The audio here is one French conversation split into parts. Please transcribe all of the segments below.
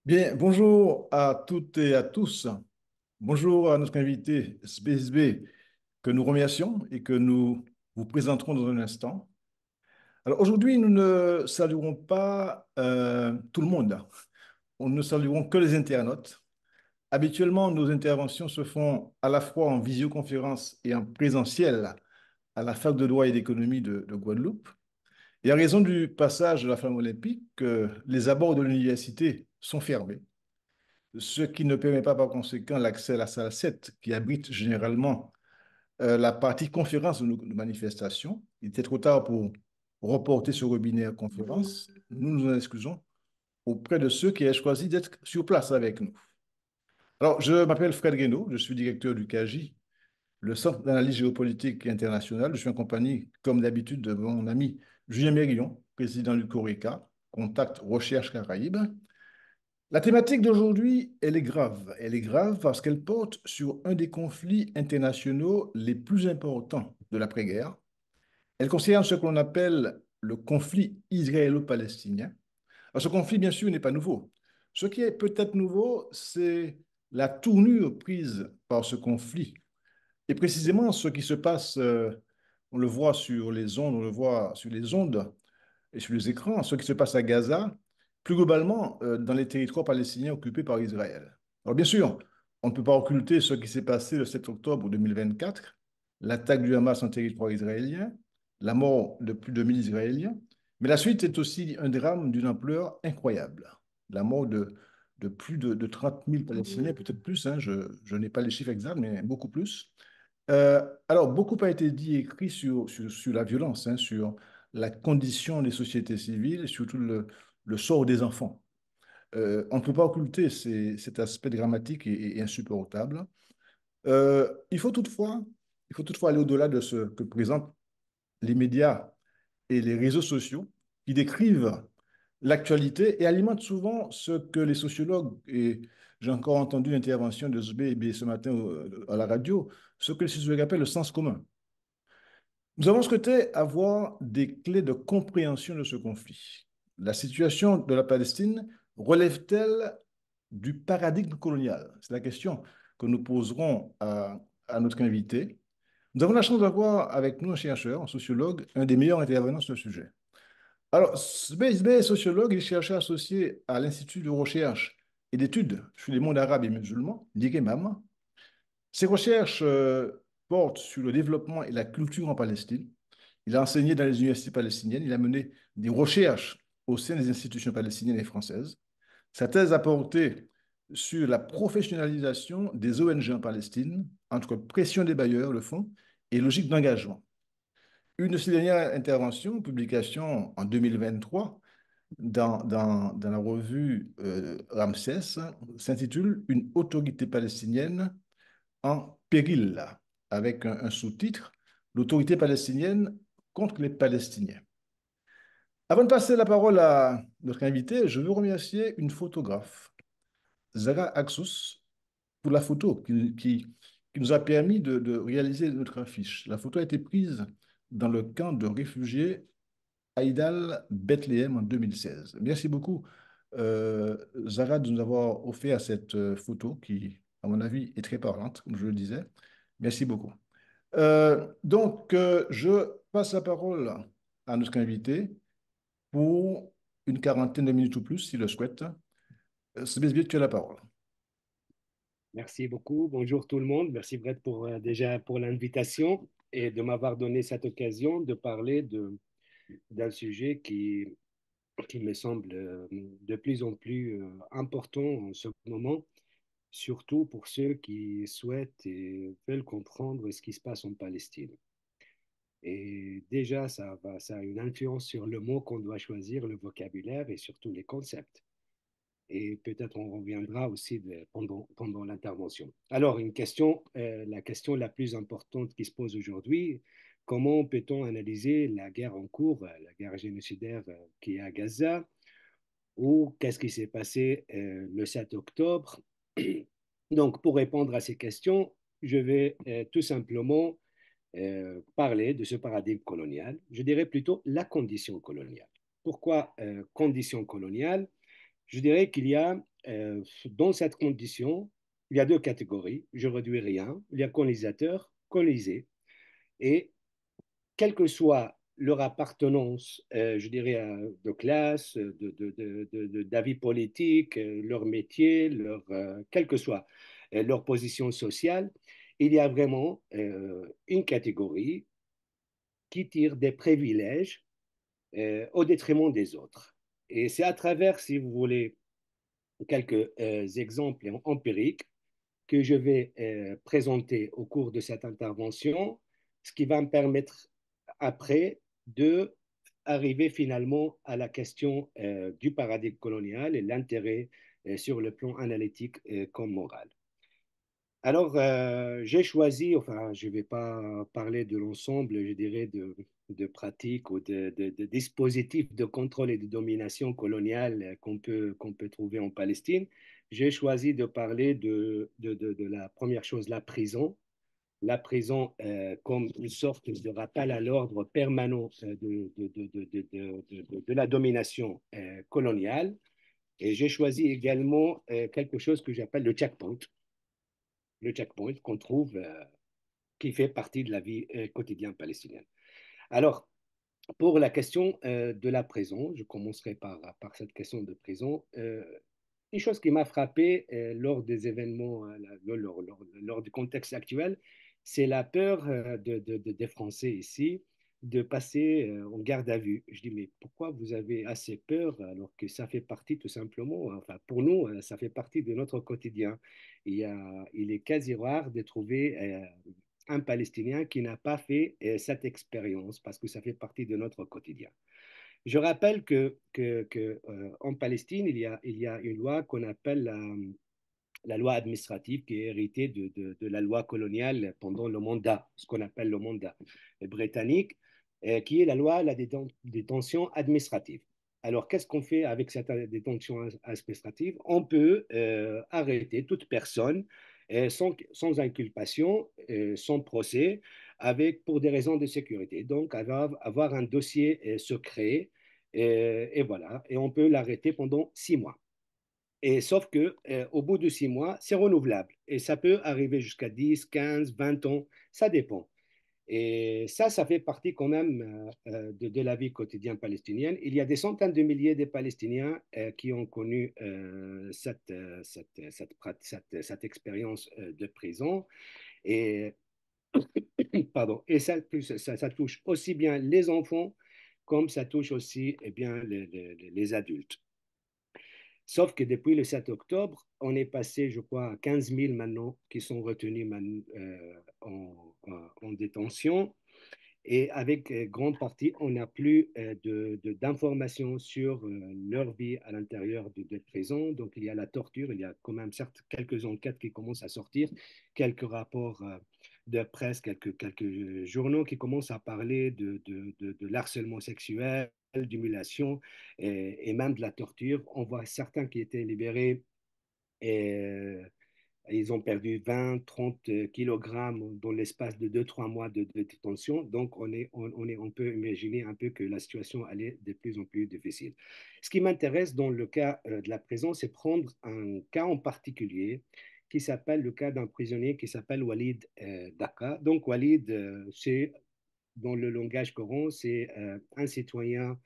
Bien, bonjour à toutes et à tous. Bonjour à notre invité SBSB que nous remercions et que nous vous présenterons dans un instant. Alors aujourd'hui, nous ne saluerons pas tout le monde. On ne saluerons que les internautes. Habituellement, nos interventions se font à la fois en visioconférence et en présentiel à la Fac de droit et d'économie de Guadeloupe. Et en raison du passage de la flamme olympique, les abords de l'université sont fermés, ce qui ne permet pas par conséquent l'accès à la salle 7, qui abrite généralement la partie conférence de nos manifestations. Il était trop tard pour reporter ce webinaire conférence. Nous nous en excusons auprès de ceux qui aient choisi d'être sur place avec nous. Alors, je m'appelle Fred Guénaud, je suis directeur du CAGI, le Centre d'analyse géopolitique internationale. Je suis en compagnie, comme d'habitude, de mon ami Julien Mérillon, président du CORECA, Contact Recherche Caraïbes. La thématique d'aujourd'hui, elle est grave. Elle est grave parce qu'elle porte sur un des conflits internationaux les plus importants de l'après-guerre. Elle concerne ce que l'on appelle le conflit israélo-palestinien. Alors, ce conflit, bien sûr, n'est pas nouveau. Ce qui est peut-être nouveau, c'est la tournure prise par ce conflit. Et précisément, ce qui se passe, on le voit sur les ondes, on le voit sur les ondes et sur les écrans, ce qui se passe à Gaza, plus globalement dans les territoires palestiniens occupés par Israël. Alors bien sûr, on ne peut pas occulter ce qui s'est passé le 7 octobre 2024, l'attaque du Hamas en territoire israélien, la mort de plus de 1000 Israéliens, mais la suite est aussi un drame d'une ampleur incroyable. La mort de plus de 30 000 Palestiniens, peut-être plus, hein, je n'ai pas les chiffres exacts, mais beaucoup plus. Alors, beaucoup a été dit et écrit sur la violence, hein, sur la condition des sociétés civiles et surtout le sort des enfants. On ne peut pas occulter cet aspect dramatique et insupportable. Il faut toutefois aller au-delà de ce que présentent les médias et les réseaux sociaux qui décrivent l'actualité et alimentent souvent ce que les sociologues, et j'ai encore entendu l'intervention de Zbe ce matin à la radio, ce que les sociologues appellent le sens commun. Nous avons souhaité avoir des clés de compréhension de ce conflit. La situation de la Palestine relève-t-elle du paradigme colonial? C'est la question que nous poserons à notre invité. Nous avons la chance d'avoir avec nous un chercheur, un sociologue, un des meilleurs intervenants sur ce sujet. Alors, Sbeis est sociologue et chercheur associé à l'Institut de recherche et d'études sur les mondes arabes et musulmans, l'IREMAM. Ses recherches portent sur le développement et la culture en Palestine. Il a enseigné dans les universités palestiniennes, il a mené des recherches au sein des institutions palestiniennes et françaises. Sa thèse a porté sur la professionnalisation des ONG en Palestine, entre pression des bailleurs, le fonds, et logique d'engagement. Une de ses dernières interventions, publication en 2023, dans la revue Ramsès, s'intitule Une autorité palestinienne en péril, avec un sous-titre, L'autorité palestinienne contre les Palestiniens. Avant de passer la parole à notre invité, je veux remercier une photographe, Zara Axous, pour la photo qui nous a permis de réaliser notre affiche. La photo a été prise dans le camp de réfugiés Haïdal Bethléem en 2016. Merci beaucoup, Zara, de nous avoir offert cette photo qui, à mon avis, est très parlante, comme je le disais. Merci beaucoup. Donc, je passe la parole à notre invité pour une quarantaine de minutes ou plus, s'il le souhaite. Sébastien, tu as la parole. Merci beaucoup. Bonjour tout le monde. Merci Brett pour déjà pour l'invitation et de m'avoir donné cette occasion de parler d'un sujet qui me semble de plus en plus important en ce moment, surtout pour ceux qui souhaitent et veulent comprendre ce qui se passe en Palestine. Et déjà, ça a une influence sur le mot qu'on doit choisir, le vocabulaire et surtout les concepts. Et peut-être on reviendra aussi pendant l'intervention. Alors, la question la plus importante qui se pose aujourd'hui, comment peut-on analyser la guerre en cours, la guerre génocidaire qui est à Gaza, ou qu'est-ce qui s'est passé le 7 octobre? Donc, pour répondre à ces questions, je vais tout simplement parler de ce paradigme colonial. Je dirais plutôt la condition coloniale. Pourquoi condition coloniale? Je dirais qu'il y a dans cette condition, il y a deux catégories. Je réduis rien. Il y a colonisateurs, colonisés. Et quelle que soit leur appartenance, je dirais, de classe, d'avis politique, leur métier, quelle que soit leur position sociale, il y a vraiment une catégorie qui tire des privilèges au détriment des autres. Et c'est à travers, si vous voulez, quelques exemples empiriques que je vais présenter au cours de cette intervention, ce qui va me permettre après de arriver finalement à la question du paradigme colonial et l'intérêt sur le plan analytique comme moral. Alors, j'ai choisi, enfin, je ne vais pas parler de l'ensemble, je dirais, de pratiques ou de dispositifs de contrôle et de domination coloniale qu'on peut trouver en Palestine. J'ai choisi de parler de la première chose, la prison comme une sorte de rappel à l'ordre permanent de la domination coloniale. Et j'ai choisi également quelque chose que j'appelle le checkpoint qu'on trouve, qui fait partie de la vie quotidienne palestinienne. Alors, pour la question de la prison, je commencerai par cette question de prison. Une chose qui m'a frappé lors des événements, lors du contexte actuel, c'est la peur des Français ici de passer en garde à vue. Je dis, mais pourquoi vous avez assez peur alors que ça fait partie tout simplement, enfin pour nous, ça fait partie de notre quotidien. Il est quasi rare de trouver un Palestinien qui n'a pas fait cette expérience parce que ça fait partie de notre quotidien. Je rappelle en Palestine, il y a une loi qu'on appelle la loi administrative qui est héritée de la loi coloniale pendant le mandat, ce qu'on appelle le mandat britannique, qui est la loi la détention administrative. Alors, qu'est-ce qu'on fait avec cette détention administrative? On peut arrêter toute personne sans inculpation, sans procès, pour des raisons de sécurité. Donc, avoir un dossier secret, et voilà, et on peut l'arrêter pendant 6 mois. Et sauf que au bout de 6 mois, c'est renouvelable. Et ça peut arriver jusqu'à 10, 15, 20 ans, ça dépend. Et ça fait partie quand même de la vie quotidienne palestinienne. Il y a des centaines de milliers de Palestiniens qui ont connu cette expérience de prison. Et, pardon, et ça touche aussi bien les enfants comme ça touche aussi eh bien, les adultes. Sauf que depuis le 7 octobre, on est passé, je crois, à 15 000 maintenant qui sont retenus en détention. Et avec grande partie, on n'a plus d'informations sur leur vie à l'intérieur de prison. Donc, il y a la torture, il y a quand même certes quelques enquêtes qui commencent à sortir, quelques rapports de presse, quelques journaux qui commencent à parler de l'harcèlement sexuel, d'humiliation et même de la torture. On voit certains qui étaient libérés et ils ont perdu 20, 30 kilogrammes dans l'espace de 2, 3 mois de détention. Donc, on peut imaginer un peu que la situation allait de plus en plus difficile. Ce qui m'intéresse dans le cas de la prison, c'est prendre un cas en particulier qui s'appelle le cas d'un prisonnier qui s'appelle Walid Daka. Donc, Walid, c'est dans le langage courant, c'est un citoyen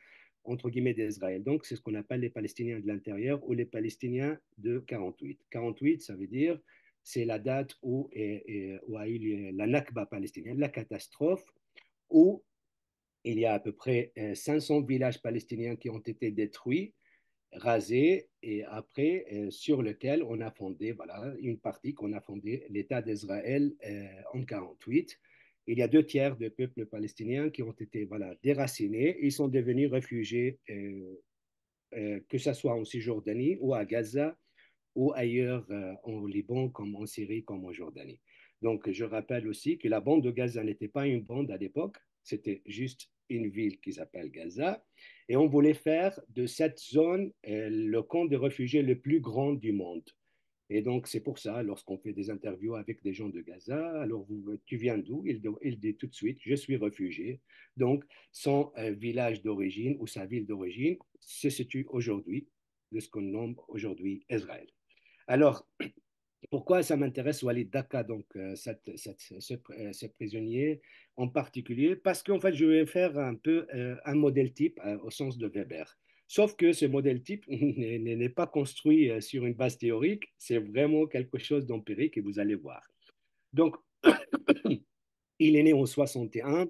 entre guillemets d'Israël. Donc, c'est ce qu'on appelle les Palestiniens de l'intérieur ou les Palestiniens de 48. 48, ça veut dire, c'est la date où a eu la Nakba palestinienne, la catastrophe, où il y a à peu près 500 villages palestiniens qui ont été détruits, rasés, et après, sur lequel on a fondé, voilà, une partie qu'on a fondé l'État d'Israël en 48. Il y a 2 tiers du peuple palestinien qui ont été voilà, déracinés. Ils sont devenus réfugiés, que ce soit en Cisjordanie ou à Gaza ou ailleurs en Liban, comme en Syrie, comme en Jordanie. Donc, je rappelle aussi que la bande de Gaza n'était pas une bande à l'époque, c'était juste une ville qui s'appelle Gaza. Et on voulait faire de cette zone le camp de réfugiés le plus grand du monde. Et donc, c'est pour ça, lorsqu'on fait des interviews avec des gens de Gaza, alors tu viens d'où? Il dit tout de suite, je suis réfugié. Donc, son village d'origine ou sa ville d'origine se situe aujourd'hui de ce qu'on nomme aujourd'hui Israël. Alors, pourquoi ça m'intéresse Walid Daka, donc ce prisonnier en particulier? Parce qu'en fait, je vais faire un peu un modèle type au sens de Weber. Sauf que ce modèle type n'est pas construit sur une base théorique, c'est vraiment quelque chose d'empirique et vous allez voir. Donc, il est né en 61,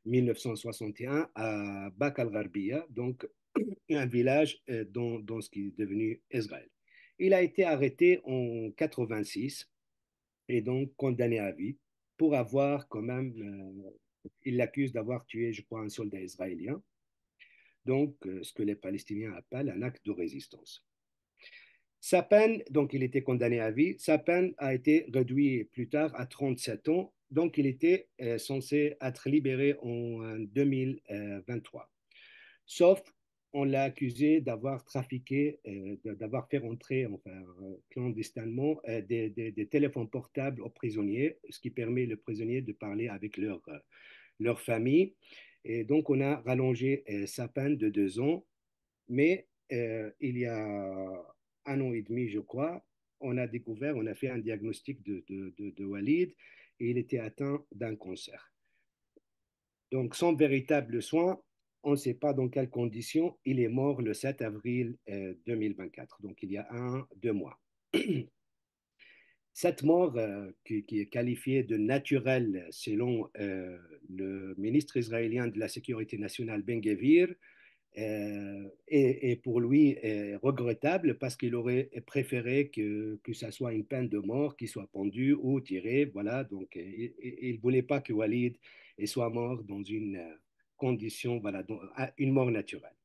1961 à Bak al-Gharbiya, donc un village dans ce qui est devenu Israël. Il a été arrêté en 86 et donc condamné à vie pour avoir quand même, il l'accuse d'avoir tué, je crois, un soldat israélien, donc ce que les Palestiniens appellent un acte de résistance. Sa peine, donc il était condamné à vie, sa peine a été réduite plus tard à 37 ans, donc il était censé être libéré en 2023. Sauf on l'a accusé d'avoir trafiqué, d'avoir fait rentrer enfin, clandestinement des téléphones portables aux prisonniers, ce qui permet aux prisonniers de parler avec leur famille. Et donc, on a rallongé sa peine de 2 ans, mais il y a 1 an et demi, je crois, on a découvert, on a fait un diagnostic de Walid et il était atteint d'un cancer. Donc, sans véritable soin, on ne sait pas dans quelles conditions il est mort le 7 avril 2024, donc il y a 2 mois. Cette mort, qui est qualifiée de naturelle selon le ministre israélien de la Sécurité nationale, Ben Gvir, est pour lui regrettable parce qu'il aurait préféré que ça soit une peine de mort, qu'il soit pendu ou tiré. Voilà, donc il ne voulait pas que Walid soit mort dans une condition, voilà, une mort naturelle.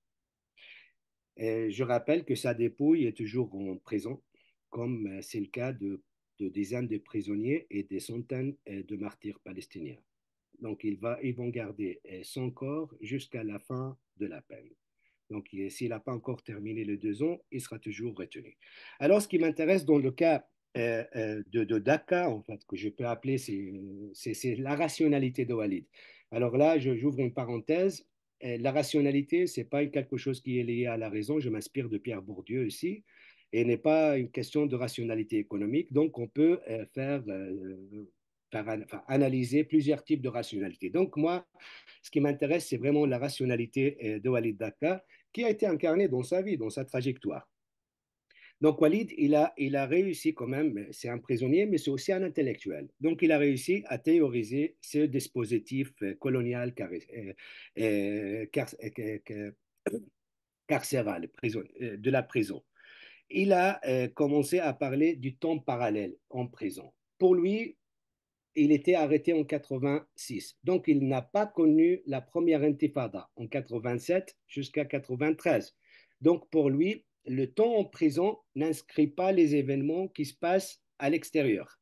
Et je rappelle que sa dépouille est toujours en prison, comme c'est le cas de dizaines de prisonniers et des centaines de martyrs palestiniens. Donc ils vont garder son corps jusqu'à la fin de la peine. Donc, s'il n'a pas encore terminé les 2 ans, il sera toujours retenu. Alors, ce qui m'intéresse dans le cas de Daka, en fait, que je peux appeler, c'est la rationalité de Walid. Alors là, j'ouvre une parenthèse. La rationalité, ce n'est pas quelque chose qui est lié à la raison. Je m'inspire de Pierre Bourdieu ici. Et n'est pas une question de rationalité économique. Donc, on peut enfin, analyser plusieurs types de rationalité. Donc, moi, ce qui m'intéresse, c'est vraiment la rationalité de Walid Daka qui a été incarnée dans sa vie, dans sa trajectoire. Donc Walid, il a réussi quand même, c'est un prisonnier, mais c'est aussi un intellectuel. Donc il a réussi à théoriser ce dispositif colonial carcéral de la prison. Il a commencé à parler du temps parallèle en prison. Pour lui, il était arrêté en 86. Donc, il n'a pas connu la première intifada en 87 jusqu'à 93. Donc, pour lui, le temps en prison n'inscrit pas les événements qui se passent à l'extérieur.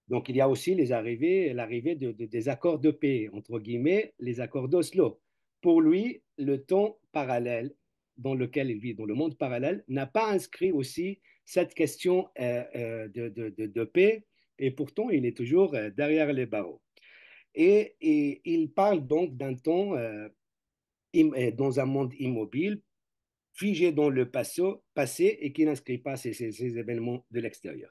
Donc, il y a aussi l'arrivée des accords de paix, entre guillemets, les accords d'Oslo. Pour lui, le temps parallèle dans lequel il vit, dans le monde parallèle, n'a pas inscrit aussi cette question de paix, et pourtant, il est toujours derrière les barreaux. Et il parle donc d'un temps dans un monde immobile, figé dans le passé et qui n'inscrit pas ces événements de l'extérieur.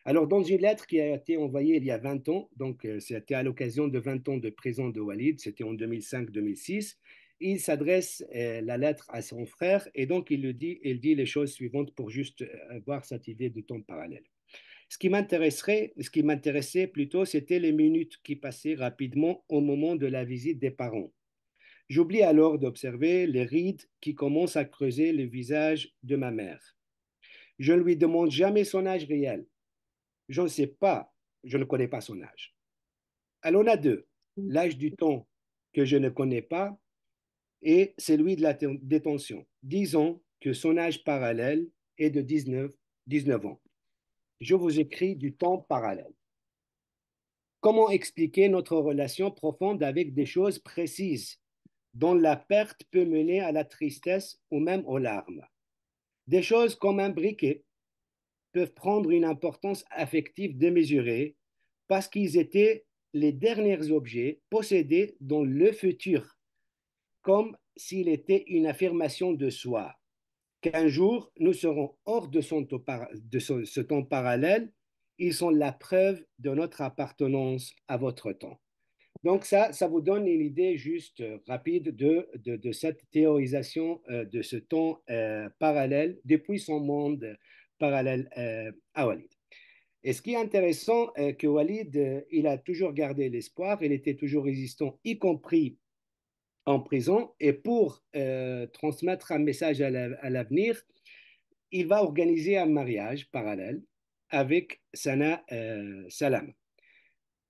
Alors, dans une lettre qui a été envoyée il y a 20 ans, donc c'était à l'occasion de 20 ans de prison de Walid, c'était en 2005-2006, il s'adresse la lettre à son frère et donc il dit les choses suivantes pour juste avoir cette idée de temps parallèle. Ce qui m'intéressait plutôt, c'était les minutes qui passaient rapidement au moment de la visite des parents. J'oublie alors d'observer les rides qui commencent à creuser le visage de ma mère. Je ne lui demande jamais son âge réel. Je ne sais pas, je ne connais pas son âge. Elle en a deux. L'âge du temps que je ne connais pas et celui de la détention. Disons que son âge parallèle est de 19 ans. Je vous écris du temps parallèle. Comment expliquer notre relation profonde avec des choses précises dont la perte peut mener à la tristesse ou même aux larmes? Des choses comme un briquet peuvent prendre une importance affective démesurée parce qu'ils étaient les derniers objets possédés dans le futur, comme s'il était une affirmation de soi. qu'un jour, nous serons hors de, ce temps parallèle. Ils sont la preuve de notre appartenance à votre temps. Donc ça vous donne une idée juste rapide de cette théorisation de ce temps parallèle depuis son monde parallèle à Walid. Et ce qui est intéressant, que Walid, il a toujours gardé l'espoir, il était toujours résistant, y compris en prison, et pour transmettre un message à l'avenir, il va organiser un mariage parallèle avec Sana Salam.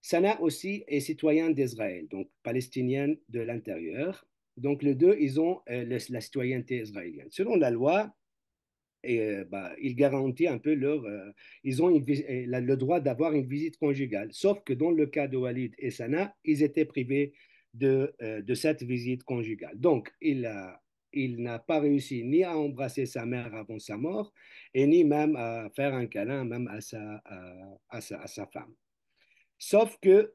Sana aussi est citoyen d'Israël, donc palestinienne de l'intérieur. Donc les deux, ils ont la citoyenneté israélienne. Selon la loi, ils garantissent un peu ils ont le droit d'avoir une visite conjugale. Sauf que dans le cas de Walid et Sana, ils étaient privés de cette visite conjugale. Donc il n'a pas réussi ni à embrasser sa mère avant sa mort, et ni même à faire un câlin même à sa femme. Sauf que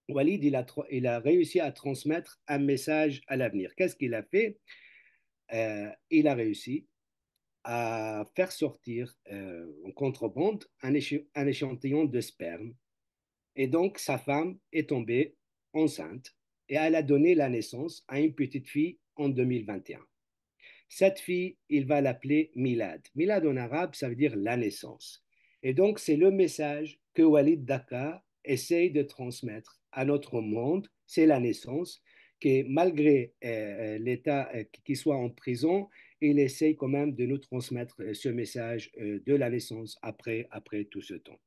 Walid, il a réussi à transmettre un message à l'avenir. Qu'est-ce qu'il a fait? Il a réussi à faire sortir en contrebande un échantillon de sperme. Et donc, sa femme est tombée enceinte et elle a donné la naissance à une petite fille en 2021. Cette fille, il va l'appeler Milad. Milad en arabe, ça veut dire la naissance. Et donc, c'est le message que Walid Dakar essaye de transmettre à notre monde, c'est la naissance, que malgré l'état qu'il soit en prison, il essaye quand même de nous transmettre ce message de la naissance après tout ce temps.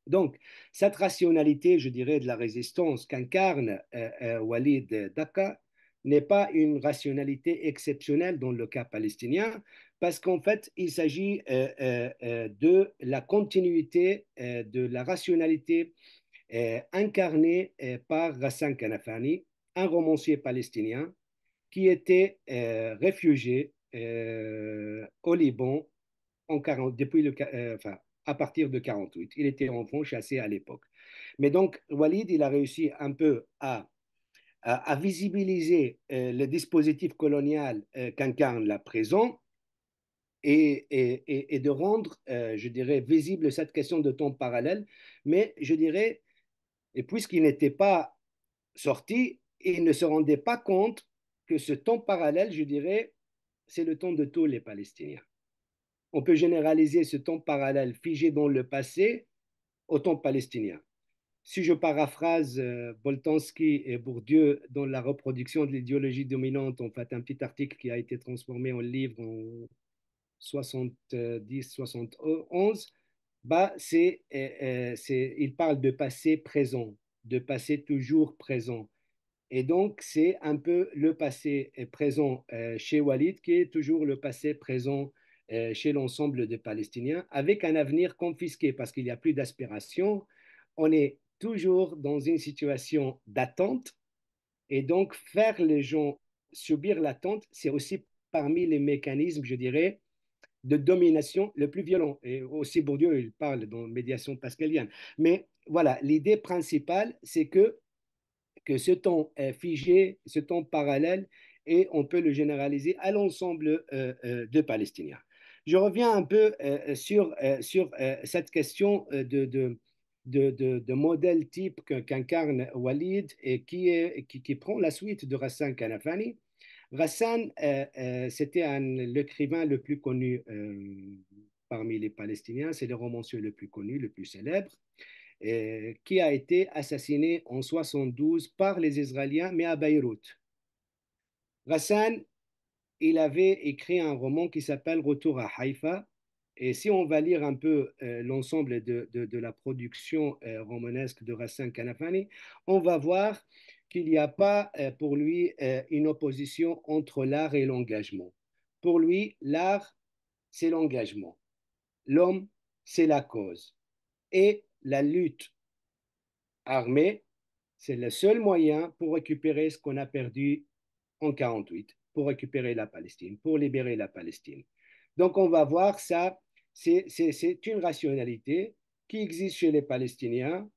Donc, cette rationalité, je dirais, de la résistance qu'incarne Walid Dakar n'est pas une rationalité exceptionnelle dans le cas palestinien, parce qu'en fait, il s'agit de la continuité de la rationalité incarnée par Ghassan Kanafani, un romancier palestinien qui était réfugié au Liban depuis enfin, à partir de 48. Il était enfant chassé à l'époque. Mais donc, Walid, il a réussi un peu à visibiliser le dispositif colonial qu'incarne la prison et de rendre, je dirais, visible cette question de temps parallèle. Mais je dirais, et puisqu'il n'était pas sorti, il ne se rendait pas compte que ce temps parallèle, je dirais, c'est le temps de tous les Palestiniens. On peut généraliser ce temps parallèle figé dans le passé au temps palestinien. Si je paraphrase Boltanski et Bourdieu dans la reproduction de l'idéologie dominante, en fait, un petit article qui a été transformé en livre en 70-71, bah, il parle de passé présent, de passé toujours présent. Et donc, c'est un peu le passé présent chez Walid qui est toujours le passé présent chez l'ensemble des Palestiniens, avec un avenir confisqué parce qu'il n'y a plus d'aspiration. On est toujours dans une situation d'attente et donc faire les gens subir l'attente, c'est aussi parmi les mécanismes, je dirais, de domination le plus violent. Et aussi Bourdieu, il parle dans médiation pascalienne. Mais voilà, l'idée principale, c'est que ce temps figé, ce temps parallèle, et on peut le généraliser à l'ensemble de Palestiniens. Je reviens un peu sur cette question de modèle type qu'incarne Walid et qui prend la suite de Hassan Kanafani. Hassan, c'était l'écrivain le plus connu parmi les Palestiniens, c'est le romancier le plus connu, le plus célèbre qui a été assassiné en 72 par les Israéliens, mais à Beyrouth. Ghassan, il avait écrit un roman qui s'appelle Retour à Haïfa. Et si on va lire un peu l'ensemble de la production romanesque de Ghassan Kanafani, on va voir qu'il n'y a pas pour lui une opposition entre l'art et l'engagement. Pour lui, l'art, c'est l'engagement. L'homme, c'est la cause. Et la lutte armée, c'est le seul moyen pour récupérer ce qu'on a perdu en 48, pour récupérer la Palestine, pour libérer la Palestine. Donc on va voir ça, c'est une rationalité qui existe chez les Palestiniens,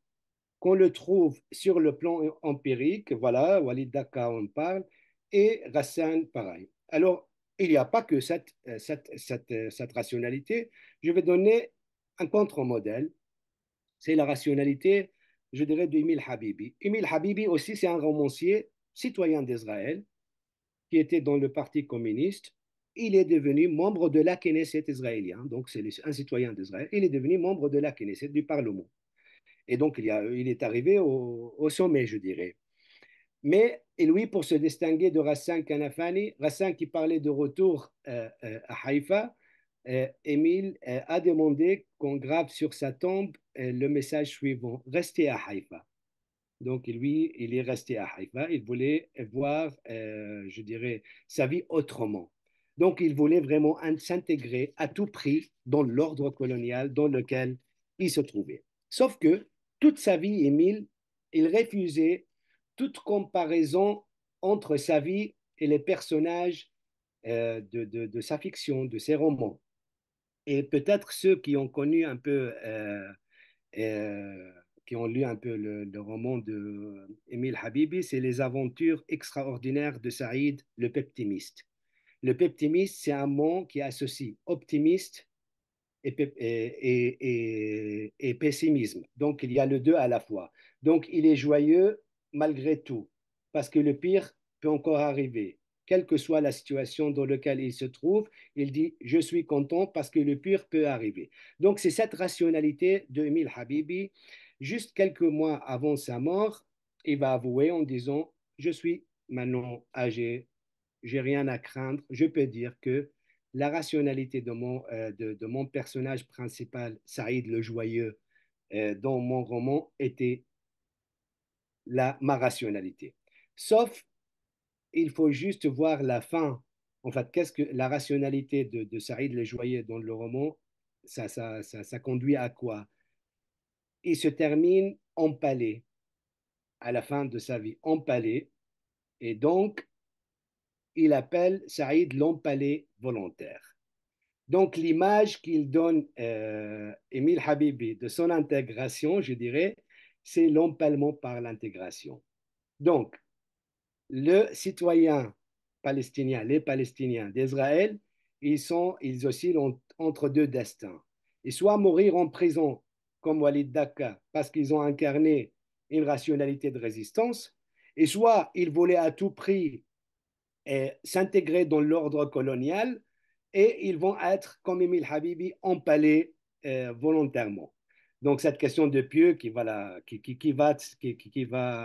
qu'on le trouve sur le plan empirique, voilà, Walid Dakar en parle, et Ghassan pareil. Alors, il n'y a pas que cette rationalité. Je vais donner un contre-modèle. C'est la rationalité, je dirais, d'Emile Habibi. Emile Habibi aussi, c'est un romancier citoyen d'Israël qui était dans le Parti communiste. Il est devenu membre de la Knesset israélien, donc c'est un citoyen d'Israël. Il est devenu membre de la Knesset, du Parlement. Et donc, il est arrivé au sommet, je dirais. Mais et lui, pour se distinguer de Rassan Kanafani, Rassan qui parlait de retour à Haïfa, Émile a demandé qu'on grave sur sa tombe le message suivant, restez à Haïfa. Donc lui, il est resté à Haïfa, il voulait voir, je dirais, sa vie autrement. Donc il voulait vraiment s'intégrer à tout prix dans l'ordre colonial dans lequel il se trouvait. Sauf que toute sa vie, Émile, il refusait toute comparaison entre sa vie et les personnages de sa fiction, de ses romans. Et peut-être ceux qui ont connu un peu qui ont lu un peu le roman de Émile Habibi, c'est les aventures extraordinaires de Saïd, le peptimiste. Le peptimiste, c'est un mot qui associe optimiste et pessimisme. Donc, il y a le deux à la fois. Donc, il est joyeux malgré tout, parce que le pire peut encore arriver. Quelle que soit la situation dans laquelle il se trouve, il dit, je suis content parce que le pire peut arriver. Donc, c'est cette rationalité de Emile Habibi. Juste quelques mois avant sa mort, il va avouer en disant, je suis maintenant âgé, j'ai rien à craindre. Je peux dire que la rationalité de mon personnage principal, Saïd le Joyeux, dans mon roman, était ma rationalité. Sauf, il faut juste voir la fin. En fait, qu'est-ce que la rationalité de Saïd le Joyeux dans le roman, ça conduit à quoi? Il se termine empalé à la fin de sa vie, empalé, et donc il appelle Saïd l'empalé volontaire. Donc, l'image qu'il donne, Émile Habibi, de son intégration, je dirais, c'est l'empalement par l'intégration. Donc, le citoyen palestinien, les Palestiniens d'Israël, ils oscillent entre deux destins. Et soit mourir en prison, comme Walid Daka, parce qu'ils ont incarné une rationalité de résistance, et soit ils voulaient à tout prix s'intégrer dans l'ordre colonial et ils vont être, comme Emile Habibi, empalés volontairement. Donc, cette question de pieux qui va,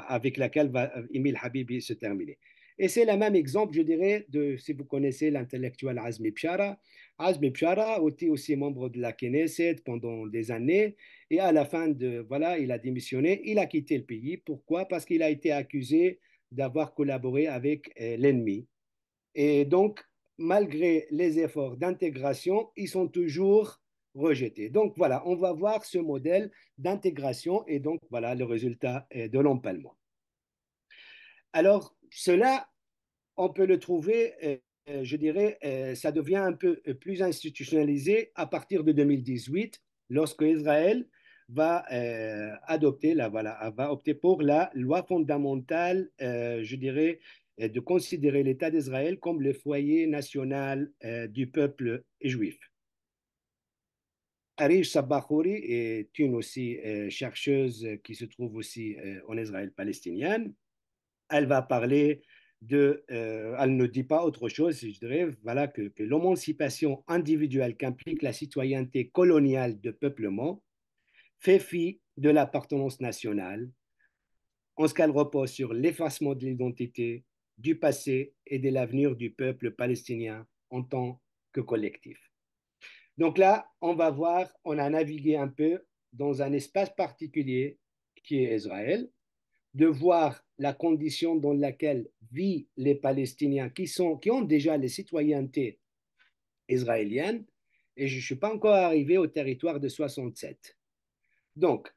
avec laquelle va Emile Habibi se terminer. Et c'est le même exemple, je dirais, si vous connaissez l'intellectuel Azmi Bchara. Azmi Bchara était aussi membre de la Knesset pendant des années et à la fin voilà, il a démissionné, il a quitté le pays. Pourquoi? Parce qu'il a été accusé d'avoir collaboré avec l'ennemi. Et donc, malgré les efforts d'intégration, ils sont toujours rejetés. Donc voilà, on va voir ce modèle d'intégration et donc voilà le résultat de l'empalement. Alors, cela, on peut le trouver, je dirais, ça devient un peu plus institutionnalisé à partir de 2018, lorsque Israël va adopter, va opter pour la loi fondamentale, je dirais, de considérer l'État d'Israël comme le foyer national du peuple juif. Arish Sabahouri est une aussi chercheuse qui se trouve aussi en Israël palestinienne. Elle va parler elle ne dit pas autre chose, je dirais, voilà, que l'émancipation individuelle qu'implique la citoyenneté coloniale de peuplement fait fi de l'appartenance nationale, en ce qu'elle repose sur l'effacement de l'identité, du passé et de l'avenir du peuple palestinien en tant que collectif. Donc là, on va voir, on a navigué un peu dans un espace particulier qui est Israël, de voir la condition dans laquelle vivent les Palestiniens qui ont déjà les citoyennetés israéliennes, et je ne suis pas encore arrivé au territoire de 67. Donc,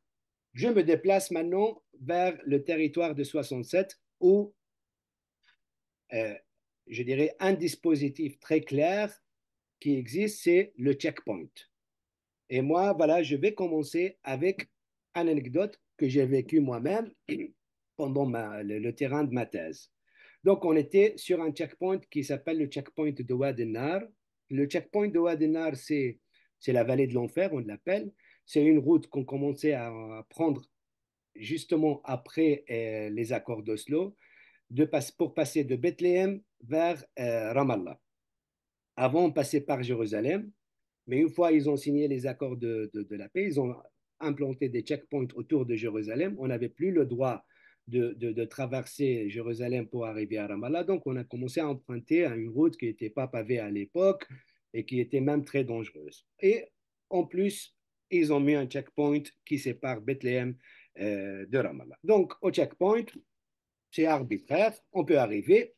je me déplace maintenant vers le territoire de 67 où, euh, je dirais, un dispositif très clair qui existe, c'est le checkpoint. Et moi, voilà, je vais commencer avec une anecdote que j'ai vécue moi-même pendant le terrain de ma thèse. Donc, on était sur un checkpoint qui s'appelle le checkpoint de Wad el-Nar. Le checkpoint de Wad el-Nar, c'est la vallée de l'enfer, on l'appelle. C'est une route qu'on commençait à prendre justement après les accords d'Oslo pour passer de Bethléem vers Ramallah. Avant, on passait par Jérusalem, mais une fois ils ont signé les accords de la paix, ils ont implanté des checkpoints autour de Jérusalem. On n'avait plus le droit de traverser Jérusalem pour arriver à Ramallah. Donc, on a commencé à emprunter une route qui n'était pas pavée à l'époque et qui était même très dangereuse. Et en plus, ils ont mis un checkpoint qui sépare Bethléem de Ramallah. Donc, au checkpoint, c'est arbitraire. On peut arriver,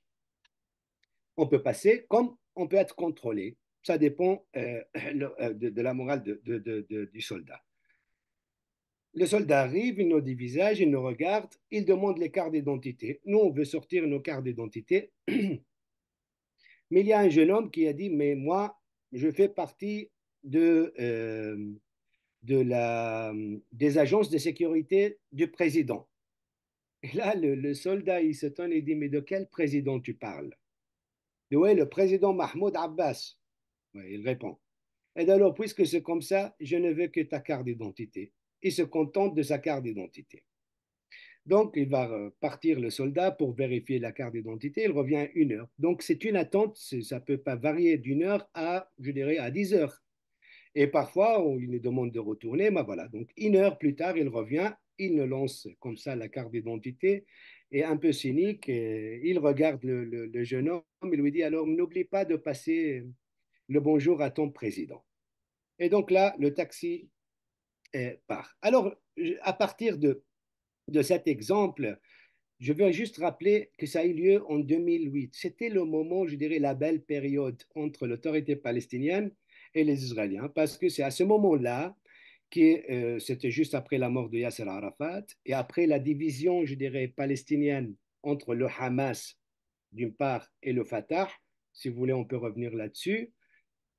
on peut passer, comme on peut être contrôlé. Ça dépend de la morale du soldat. Le soldat arrive, il nous dit visage, il nous regarde, il demande les cartes d'identité. Nous, on veut sortir nos cartes d'identité. Mais il y a un jeune homme qui a dit, mais moi, je fais partie des agences de sécurité du président. Et là, le soldat, il s'étonne et dit, mais de quel président tu parles? Il dit, oui, le président Mahmoud Abbas. Ouais, il répond. Et alors, puisque c'est comme ça, je ne veux que ta carte d'identité. Il se contente de sa carte d'identité. Donc, il va partir le soldat pour vérifier la carte d'identité. Il revient à 1 heure. Donc, c'est une attente. Ça ne peut pas varier d'1 heure à, je dirais, à 10 heures. Et parfois, il nous demande de retourner. Mais voilà. Donc, 1 heure plus tard, il revient. Il nous lance comme ça la carte d'identité. Et un peu cynique, il regarde le jeune homme. Il lui dit, alors, n'oublie pas de passer le bonjour à ton président. Et donc là, le taxi part. Alors, à partir de cet exemple, je veux juste rappeler que ça a eu lieu en 2008. C'était le moment, je dirais, la belle période entre l'autorité palestinienne et les Israéliens, parce que c'est à ce moment-là que c'était juste après la mort de Yasser Arafat et après la division, je dirais, palestinienne entre le Hamas d'une part et le Fatah. Si vous voulez, on peut revenir là-dessus.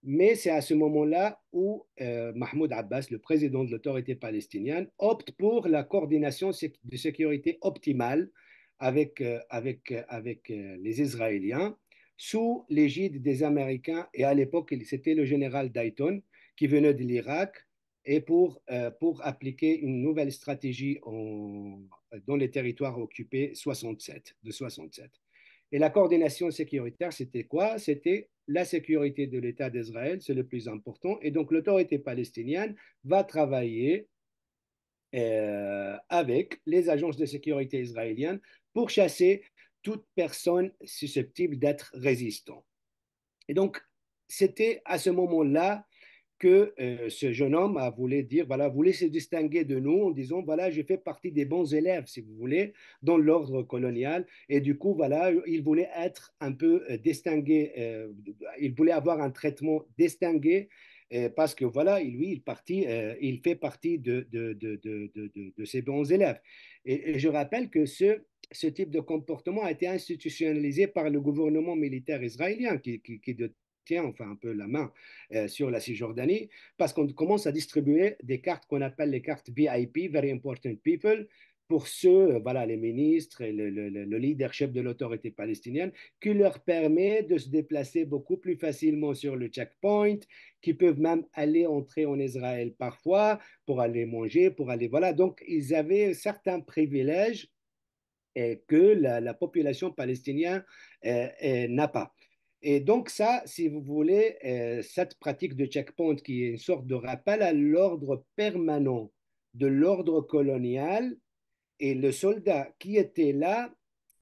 Mais c'est à ce moment-là où Mahmoud Abbas, le président de l'autorité palestinienne, opte pour la coordination de sécurité optimale avec les Israéliens sous l'égide des Américains. Et à l'époque, c'était le général Dayton qui venait de l'Irak et pour appliquer une nouvelle stratégie dans les territoires occupés 67, de 67. Et la coordination sécuritaire, c'était quoi? C'était la sécurité de l'État d'Israël, c'est le plus important. Et donc, l'autorité palestinienne va travailler avec les agences de sécurité israéliennes pour chasser toute personne susceptible d'être résistant. Et donc, c'était à ce moment-là que ce jeune homme a voulu dire, voilà, voulait se distinguer de nous en disant, voilà, je fais partie des bons élèves, si vous voulez, dans l'ordre colonial. Et du coup, voilà, il voulait être un peu distingué, il voulait avoir un traitement distingué parce que, voilà, il fait partie de ces bons élèves. Et je rappelle que ce type de comportement a été institutionnalisé par le gouvernement militaire israélien qui tient enfin un peu la main sur la Cisjordanie, parce qu'on commence à distribuer des cartes qu'on appelle les cartes VIP, Very Important People, pour ceux, voilà, les ministres et le leadership de l'autorité palestinienne, qui leur permet de se déplacer beaucoup plus facilement sur le checkpoint, qui peuvent même aller entrer en Israël parfois pour aller manger, pour aller, voilà. Donc, ils avaient certains privilèges que la population palestinienne n'a pas. Et donc ça, si vous voulez, cette pratique de checkpoint qui est une sorte de rappel à l'ordre permanent de l'ordre colonial, et le soldat qui était là,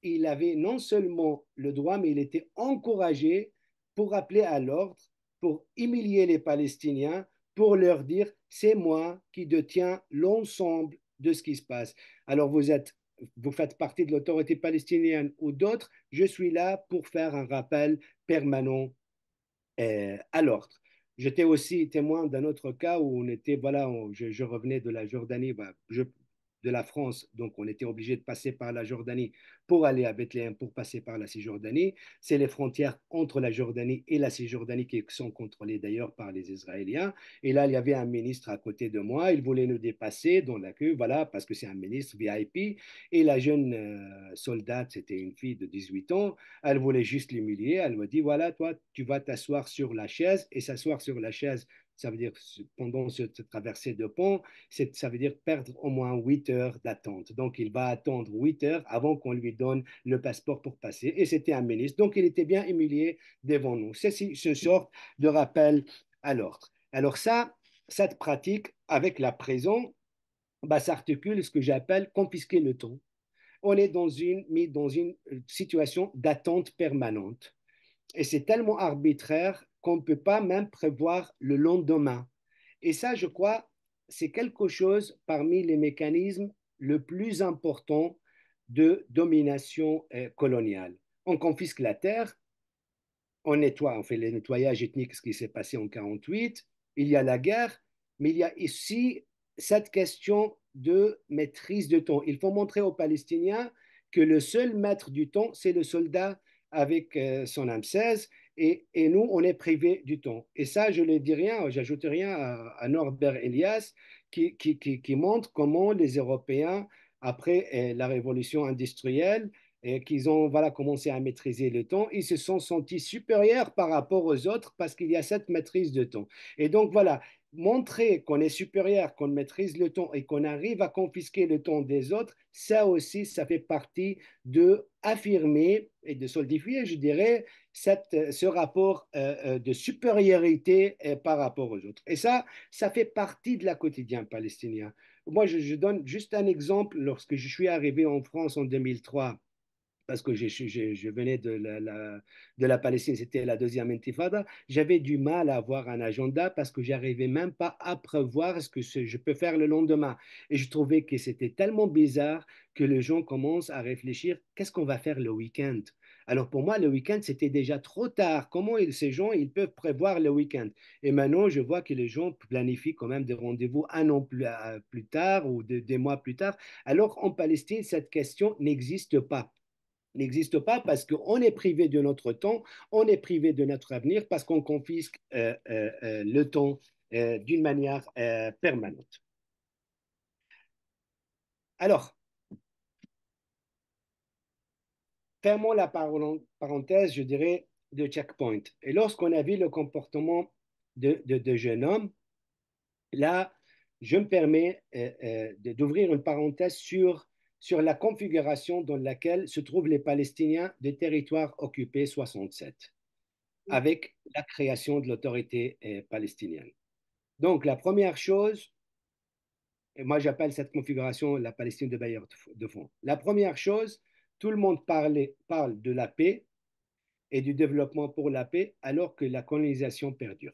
il avait non seulement le droit, mais il était encouragé pour appeler à l'ordre, pour humilier les Palestiniens, pour leur dire, c'est moi qui détiens l'ensemble de ce qui se passe. Alors vous faites partie de l'autorité palestinienne ou d'autres, je suis là pour faire un rappel permanent à l'ordre. J'étais aussi témoin d'un autre cas où on était, voilà, je revenais de la Jordanie, de la France, donc on était obligé de passer par la Jordanie pour aller à Bethléem, pour passer par la Cisjordanie. C'est les frontières entre la Jordanie et la Cisjordanie qui sont contrôlées d'ailleurs par les Israéliens. Et là, il y avait un ministre à côté de moi, il voulait nous dépasser dans la queue, voilà, parce que c'est un ministre VIP. Et la jeune soldate, c'était une fille de 18 ans, elle voulait juste l'humilier. Elle me dit, voilà, toi, tu vas t'asseoir sur la chaise. Et s'asseoir sur la chaise, ça veut dire pendant cette traversée de pont, ça veut dire perdre au moins 8 heures d'attente. Donc, il va attendre 8 heures avant qu'on lui donne le passeport pour passer. Et c'était un ministre. Donc, il était bien humilié devant nous. C'est ce sort de rappel à l'ordre. Alors ça, cette pratique avec la prison, bah, s'articule ce que j'appelle confisquer le temps. On est mis dans une situation d'attente permanente. Et c'est tellement arbitraire qu'on ne peut pas même prévoir le lendemain. Et ça, je crois, c'est quelque chose parmi les mécanismes le plus important de domination coloniale. On confisque la terre, on nettoie, on fait le nettoyage ethnique, ce qui s'est passé en 1948, il y a la guerre, mais il y a ici cette question de maîtrise de temps. Il faut montrer aux Palestiniens que le seul maître du temps, c'est le soldat avec son M16, et nous, on est privés du temps. Et ça, je ne dis rien, j'ajoute rien à Norbert Elias, qui montre comment les Européens, après la révolution industrielle, et qu'ils ont voilà, commencé à maîtriser le temps, ils se sont sentis supérieurs par rapport aux autres parce qu'il y a cette maîtrise de temps. Et donc voilà, montrer qu'on est supérieur, qu'on maîtrise le temps et qu'on arrive à confisquer le temps des autres, ça aussi, ça fait partie de affirmer et de solidifier, je dirais, ce rapport de supériorité par rapport aux autres. Et ça fait partie de la quotidien palestinien. Moi, je donne juste un exemple. Lorsque je suis arrivé en France en 2003, parce que je venais de la Palestine, c'était la deuxième intifada, j'avais du mal à avoir un agenda parce que j'arrivais même pas à prévoir ce que je peux faire le lendemain. Et je trouvais que c'était tellement bizarre que les gens commencent à réfléchir, qu'est-ce qu'on va faire le week-end? Alors pour moi, le week-end, c'était déjà trop tard. Comment ces gens, ils peuvent prévoir le week-end? Et maintenant, je vois que les gens planifient quand même des rendez-vous un an plus tard ou des mois plus tard. Alors en Palestine, cette question n'existe pas n'existe pas parce qu'on est privé de notre temps, on est privé de notre avenir parce qu'on confisque le temps d'une manière permanente. Alors, fermons la parenthèse, je dirais, de checkpoint. Et lorsqu'on a vu le comportement de jeunes hommes, là, je me permets d'ouvrir une parenthèse sur la configuration dans laquelle se trouvent les Palestiniens des territoires occupés 67, avec la création de l'autorité palestinienne. Donc, la première chose, et moi j'appelle cette configuration la Palestine de bailleurs de fonds. La première chose, tout le monde parle de la paix et du développement pour la paix alors que la colonisation perdure.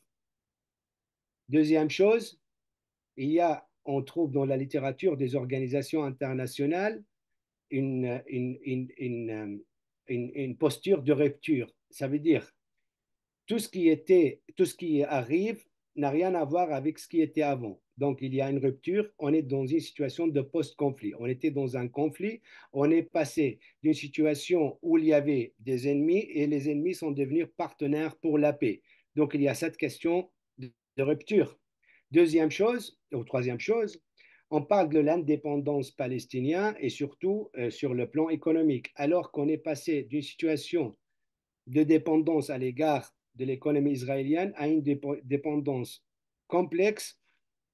Deuxième chose, on trouve dans la littérature des organisations internationales une posture de rupture. Ça veut dire tout ce qui arrive n'a rien à voir avec ce qui était avant. Donc, il y a une rupture, on est dans une situation de post-conflit. On était dans un conflit, on est passé d'une situation où il y avait des ennemis et les ennemis sont devenus partenaires pour la paix. Donc, il y a cette question de rupture. Deuxième chose, ou troisième chose, on parle de l'indépendance palestinienne et surtout sur le plan économique, alors qu'on est passé d'une situation de dépendance à l'égard de l'économie israélienne à une dépendance complexe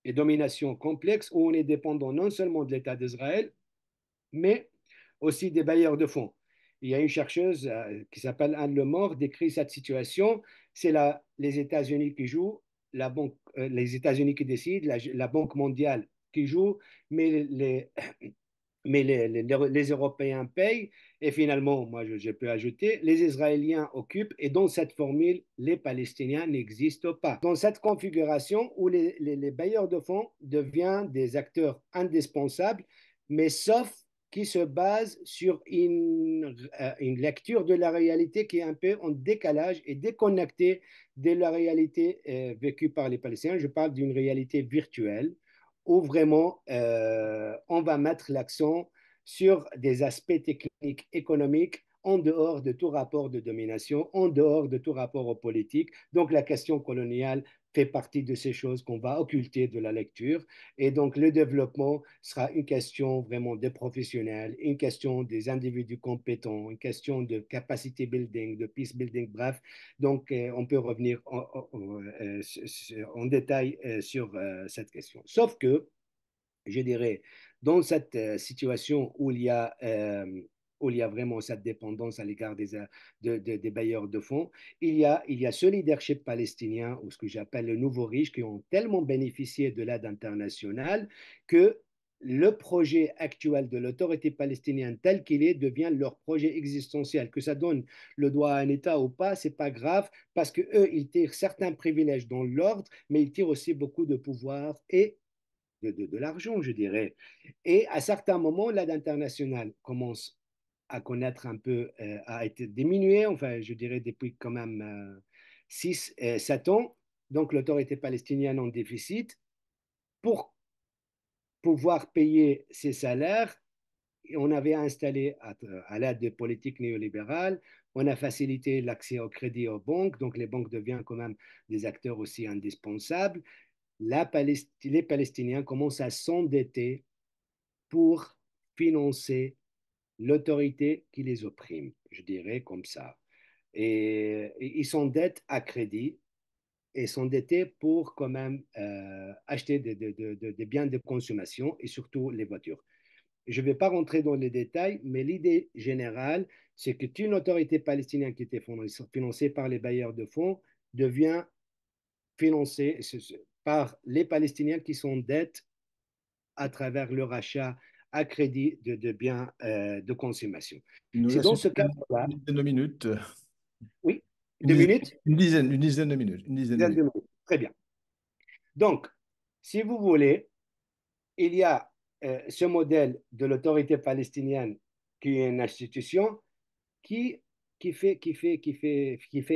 et domination complexe où on est dépendant non seulement de l'État d'Israël, mais aussi des bailleurs de fonds. Il y a une chercheuse qui s'appelle Anne Lemort décrit cette situation. C'est les États-Unis qui jouent, les États-Unis qui décident, la Banque mondiale qui joue, mais les Européens payent et finalement, moi je peux ajouter, les Israéliens occupent et dans cette formule, les Palestiniens n'existent pas. Dans cette configuration où les bailleurs de fonds deviennent des acteurs indispensables, mais sauf qui se base sur une lecture de la réalité qui est un peu en décalage et déconnectée de la réalité vécue par les Palestiniens. Je parle d'une réalité virtuelle où vraiment on va mettre l'accent sur des aspects techniques, économiques, en dehors de tout rapport de domination, en dehors de tout rapport aux politiques. Donc la question coloniale fait partie de ces choses qu'on va occulter de la lecture. Et donc le développement sera une question vraiment des professionnels, une question des individus compétents, une question de capacity building, de peace building, bref. Donc on peut revenir en détail sur cette question. Sauf que je dirais, dans cette situation où il y a vraiment cette dépendance à l'égard des bailleurs de fonds, il y a ce leadership palestinien, ou ce que j'appelle le nouveau riche, qui ont tellement bénéficié de l'aide internationale que le projet actuel de l'autorité palestinienne tel qu'il est devient leur projet existentiel. Que ça donne le droit à un État ou pas, c'est pas grave, parce que eux, ils tirent certains privilèges dans l'ordre, mais ils tirent aussi beaucoup de pouvoir et de l'argent, je dirais. Et à certains moments, l'aide internationale commence à connaître un peu, à être diminuée, enfin, je dirais depuis quand même 6, 7 ans. Donc, l'autorité palestinienne en déficit. Pour pouvoir payer ses salaires, on avait installé à l'aide des politiques néolibérales, on a facilité l'accès au crédit aux banques, donc les banques deviennent quand même des acteurs aussi indispensables. Les Palestiniens commencent à s'endetter pour financer l'autorité qui les opprime, je dirais comme ça. Et ils s'endettent à crédit et s'endetter pour quand même acheter des biens de consommation et surtout les voitures. Je ne vais pas rentrer dans les détails, mais l'idée générale, c'est qu'une autorité palestinienne qui était financée par les bailleurs de fonds devient financée par les Palestiniens qui s'endettent à travers le rachat à crédit de biens de consommation. Il nous C'est reste dans ce une cadre-là, dizaine de minutes. oui, 2 minutes, Une dizaine de minutes. Une dizaine de dizaine de minutes. minutes. Très bien. Donc, si vous voulez, il y a ce modèle de l'autorité palestinienne qui est une institution qui, qui fait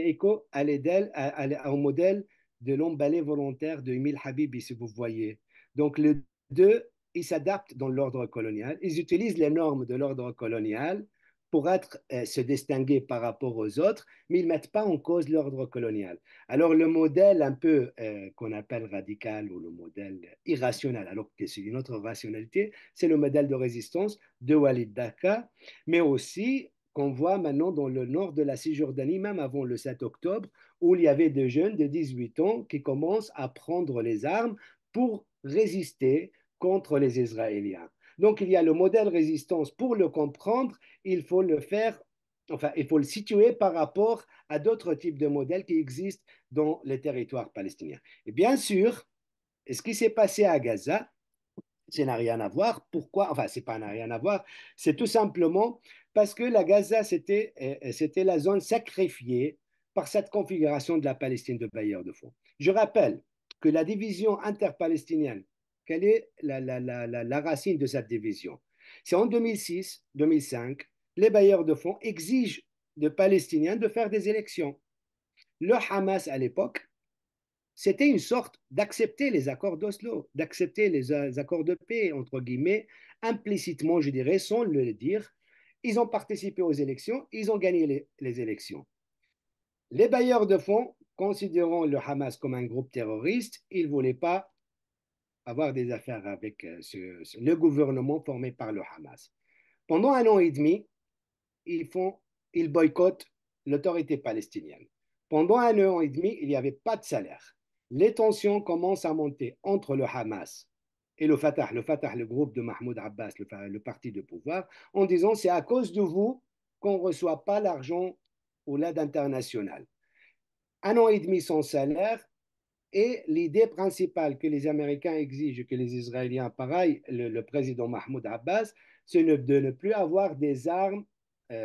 écho à au modèle de l'emballé volontaire de Emile Habibi, si vous voyez. Donc, les deux, ils s'adaptent dans l'ordre colonial. Ils utilisent les normes de l'ordre colonial pour se distinguer par rapport aux autres, mais ils ne mettent pas en cause l'ordre colonial. Alors, le modèle un peu qu'on appelle radical ou le modèle irrationnel, alors que c'est une autre rationalité, c'est le modèle de résistance de Walid Daka, mais aussi qu'on voit maintenant dans le nord de la Cisjordanie, même avant le 7 octobre, où il y avait des jeunes de 18 ans qui commencent à prendre les armes pour résister contre les Israéliens. Donc il y a le modèle résistance. Pour le comprendre, il faut le faire, enfin, il faut le situer par rapport à d'autres types de modèles qui existent dans les territoires palestiniens. Et bien sûr, ce qui s'est passé à Gaza, ça n'a rien à voir. Pourquoi? Enfin, c'est pas n'a rien à voir. C'est tout simplement parce que la Gaza, c'était la zone sacrifiée par cette configuration de la Palestine de bailleurs de fonds. Je rappelle que la division interpalestinienne, quelle est la racine de cette division? C'est en 2006-2005, les bailleurs de fonds exigent de Palestiniens de faire des élections. Le Hamas, à l'époque, c'était une sorte d'accepter les accords d'Oslo, d'accepter les accords de paix, entre guillemets, implicitement, je dirais, sans le dire. Ils ont participé aux élections, ils ont gagné les élections. Les bailleurs de fonds, considérant le Hamas comme un groupe terroriste, ils ne voulaient pas avoir des affaires avec le gouvernement formé par le Hamas. Pendant 1 an et demi, ils, font, ils boycottent l'autorité palestinienne. Pendant 1 an et demi, il n'y avait pas de salaire. Les tensions commencent à monter entre le Hamas et le Fatah, le groupe de Mahmoud Abbas, le parti de pouvoir, en disant c'est à cause de vous qu'on ne reçoit pas l'argent ou l'aide internationale. 1 an et demi sans salaire, et l'idée principale que les Américains exigent, que les Israéliens, pareil, le président Mahmoud Abbas, c'est de ne plus avoir des armes,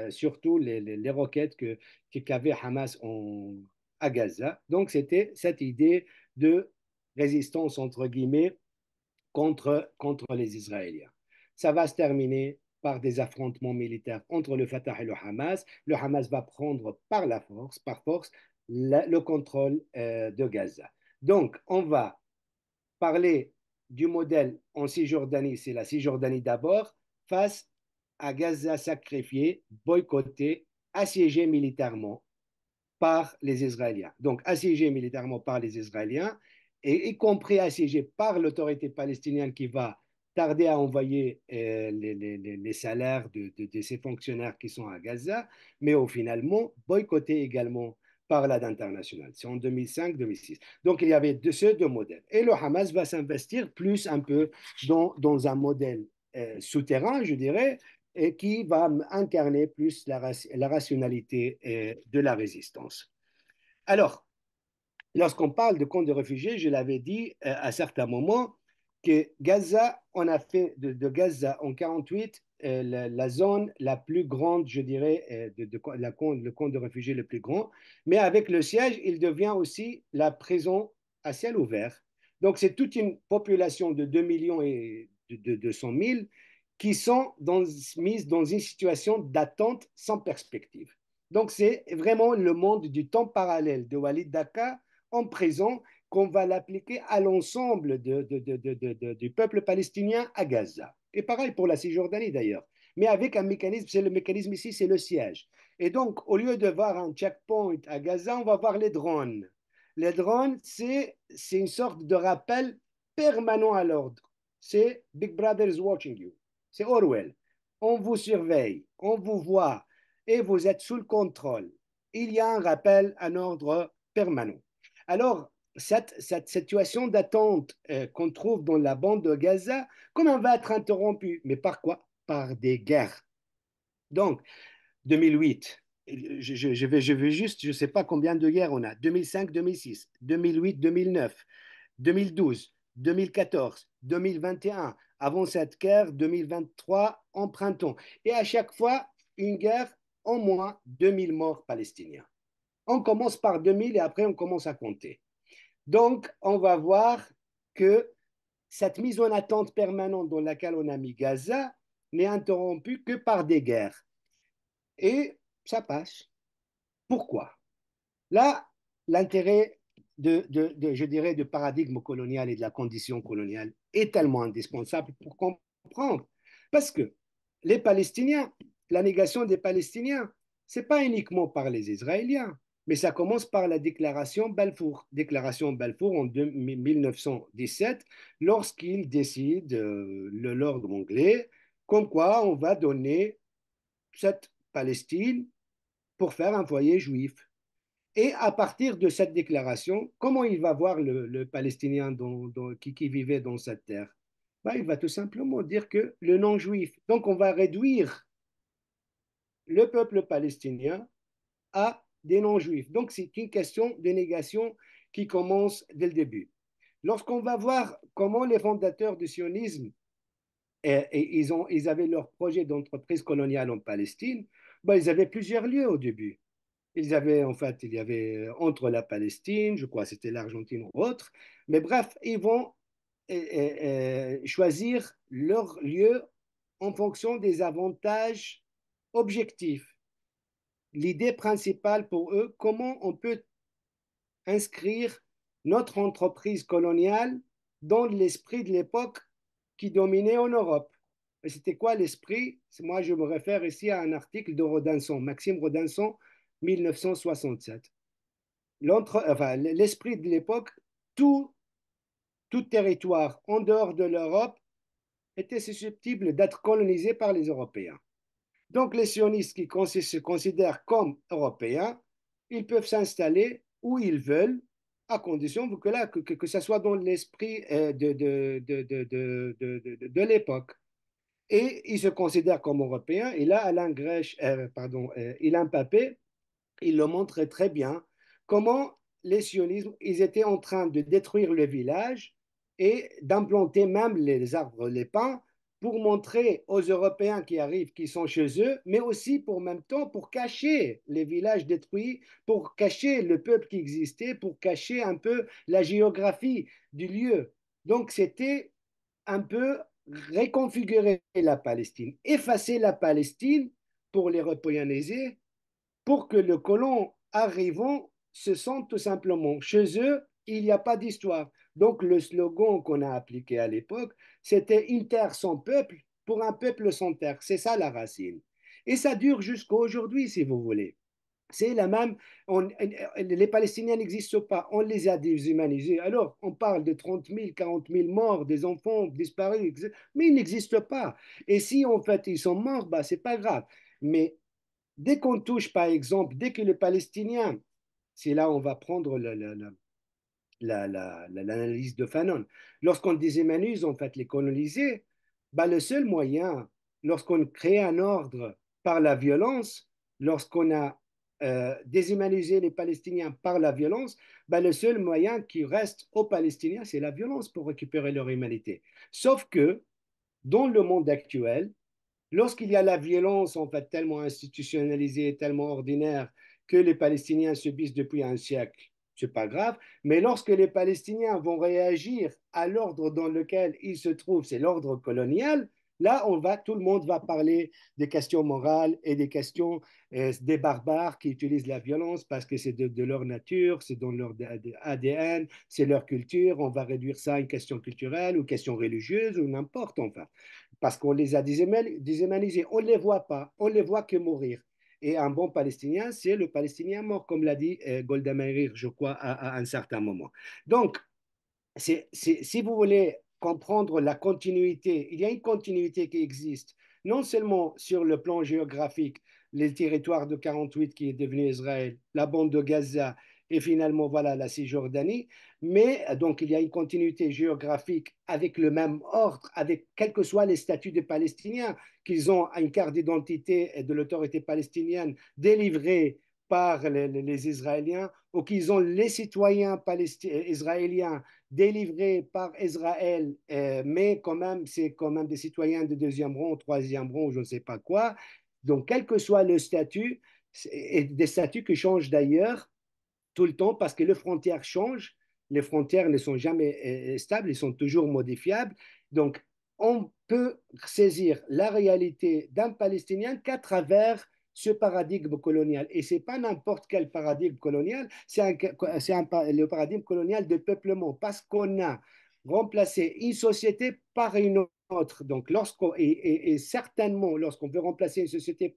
surtout les roquettes qu'avait Hamas à Gaza. Donc, c'était cette idée de résistance, entre guillemets, contre les Israéliens. Ça va se terminer par des affrontements militaires entre le Fatah et le Hamas. Le Hamas va prendre par force, le contrôle de Gaza. Donc, on va parler du modèle en Cisjordanie, c'est la Cisjordanie d'abord, face à Gaza sacrifié, boycotté, assiégé militairement par les Israéliens. Donc assiégé militairement par les Israéliens, et y compris assiégé par l'autorité palestinienne qui va tarder à envoyer les salaires de ces fonctionnaires qui sont à Gaza, mais au finalement boycotté également par l'aide internationale. C'est en 2005-2006. Donc il y avait ces deux modèles. Et le Hamas va s'investir plus un peu dans un modèle souterrain, je dirais, et qui va incarner plus la rationalité de la résistance. Alors, lorsqu'on parle de camps de réfugiés, je l'avais dit à certains moments que Gaza, on a fait de Gaza en 48 la zone la plus grande, je dirais, le camp de réfugiés le plus grand. Mais avec le siège, il devient aussi la prison à ciel ouvert. Donc, c'est toute une population de 2 millions et de 200 000 qui sont mises dans une situation d'attente sans perspective. Donc, c'est vraiment le monde du temps parallèle de Walid Dakar en prison qu'on va l'appliquer à l'ensemble du peuple palestinien à Gaza. Et pareil pour la Cisjordanie d'ailleurs. Mais avec un mécanisme, c'est le mécanisme ici, c'est le siège. Et donc, au lieu de voir un checkpoint à Gaza, on va voir les drones. Les drones, c'est une sorte de rappel permanent à l'ordre. C'est Big Brother is watching you. C'est Orwell. On vous surveille, on vous voit et vous êtes sous le contrôle. Il y a un rappel, un ordre permanent. Alors, cette situation d'attente qu'on trouve dans la bande de Gaza, comment va être interrompue? Mais par quoi? Par des guerres. Donc, 2008, je vais juste, je ne sais pas combien de guerres on a. 2005, 2006, 2008, 2009, 2012, 2014, 2021, avant cette guerre, 2023, en printemps. Et à chaque fois, une guerre, au moins 2000 morts palestiniens. On commence par 2000 et après on commence à compter. Donc, on va voir que cette mise en attente permanente dans laquelle on a mis Gaza n'est interrompue que par des guerres. Et ça passe. Pourquoi? Là, l'intérêt je dirais, du paradigme colonial et de la condition coloniale est tellement indispensable pour comprendre. Parce que les Palestiniens, la négation des Palestiniens, ce n'est pas uniquement par les Israéliens, mais ça commence par la déclaration Balfour. Déclaration Balfour en 1917, lorsqu'ils décident, l'ordre anglais, comme quoi on va donner cette Palestine pour faire un foyer juif. Et à partir de cette déclaration, comment il va voir le Palestinien qui vivait dans cette terre? Ben, il va tout simplement dire que le non-juif. Donc on va réduire le peuple palestinien à des non-juifs. Donc c'est une question de négation qui commence dès le début. Lorsqu'on va voir comment les fondateurs du sionisme, ils avaient leur projet d'entreprise coloniale en Palestine, ben, ils avaient plusieurs lieux au début. Ils avaient, en fait, il y avait entre la Palestine, je crois c'était l'Argentine ou autre, mais bref, ils vont choisir leur lieu en fonction des avantages objectifs. L'idée principale pour eux, comment on peut inscrire notre entreprise coloniale dans l'esprit de l'époque qui dominait en Europe. Et c'était quoi l'esprit? Moi, je me réfère ici à un article de Rodinson, Maxime Rodinson, 1967. Enfin, l'esprit de l'époque, tout territoire en dehors de l'Europe était susceptible d'être colonisé par les Européens. Donc, les sionistes qui se considèrent comme Européens, ils peuvent s'installer où ils veulent, à condition que ça soit dans l'esprit de l'époque. Et ils se considèrent comme Européens. Et là, Alain Grèche, pardon, Ilan Pappé, il le montrait très bien comment les sionismes, ils étaient en train de détruire le village et d'implanter même les arbres, les pins, pour montrer aux Européens qui arrivent qu'ils sont chez eux, mais aussi pour même temps pour cacher les villages détruits, pour cacher le peuple qui existait, pour cacher un peu la géographie du lieu. Donc c'était un peu réconfigurer la Palestine, effacer la Palestine pour les européaniser, pour que le colon arrivant se sente tout simplement chez eux, il n'y a pas d'histoire. Donc, le slogan qu'on a appliqué à l'époque, c'était une terre sans peuple pour un peuple sans terre. C'est ça la racine. Et ça dure jusqu'à aujourd'hui, si vous voulez. C'est la même. Les Palestiniens n'existent pas. On les a déshumanisés. Alors, on parle de 30 000, 40 000 morts, des enfants disparus, mais ils n'existent pas. Et si en fait ils sont morts, bah, c'est pas grave. Mais dès qu'on touche, par exemple, dès que le Palestinien, c'est là où on va prendre l'analyse de Fanon. Lorsqu'on déshumanise en fait les colonisés, bah, le seul moyen, lorsqu'on crée un ordre par la violence, lorsqu'on a déshumanisé les Palestiniens par la violence, bah, le seul moyen qui reste aux Palestiniens, c'est la violence pour récupérer leur humanité. Sauf que dans le monde actuel, lorsqu'il y a la violence en fait tellement institutionnalisée, tellement ordinaire que les Palestiniens subissent depuis un siècle, c'est pas grave. Mais lorsque les Palestiniens vont réagir à l'ordre dans lequel ils se trouvent, c'est l'ordre colonial. Là, tout le monde va parler des questions morales et des questions des barbares qui utilisent la violence parce que c'est de leur nature, c'est dans leur ADN, c'est leur culture. On va réduire ça à une question culturelle ou question religieuse ou n'importe enfin parce qu'on les a déshumanisés. On ne les voit pas, on ne les voit que mourir. Et un bon Palestinien, c'est le Palestinien mort, comme l'a dit Golda Meir, je crois, à un certain moment. Donc, si vous voulez comprendre la continuité, il y a une continuité qui existe, non seulement sur le plan géographique, les territoires de 48 qui est devenu Israël, la bande de Gaza et finalement voilà la Cisjordanie, mais donc il y a une continuité géographique avec le même ordre, avec quels que soient les statuts des Palestiniens, qu'ils ont une carte d'identité de l'autorité palestinienne délivrée par les Israéliens ou qu'ils ont les citoyens israéliens délivrés par Israël, mais quand même, c'est quand même des citoyens de deuxième rang, troisième rang, je ne sais pas quoi. Donc, quel que soit le statut, et des statuts qui changent d'ailleurs tout le temps parce que les frontières changent, les frontières ne sont jamais stables, ils sont toujours modifiables. Donc, on peut saisir la réalité d'un Palestinien qu'à travers ce paradigme colonial. Et ce n'est pas n'importe quel paradigme colonial, le paradigme colonial de peuplement, parce qu'on a remplacé une société par une autre. Donc, et certainement, lorsqu'on veut remplacer une société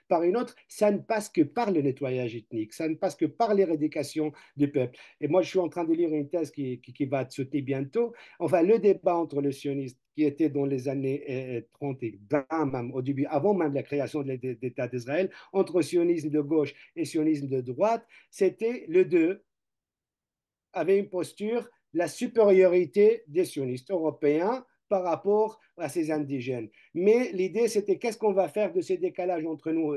par une autre, ça ne passe que par le nettoyage ethnique, ça ne passe que par l'éradication du peuple. Et moi, je suis en train de lire une thèse qui va être soutenue bientôt. Enfin, le débat entre le sionisme qui était dans les années 30 et 20, même au début, avant même la création de l'État d'Israël, entre sionisme de gauche et sionisme de droite, c'était le deux avait une posture, la supériorité des sionistes européens par rapport à ces indigènes. Mais l'idée, c'était qu'est-ce qu'on va faire de ces décalages entre nous,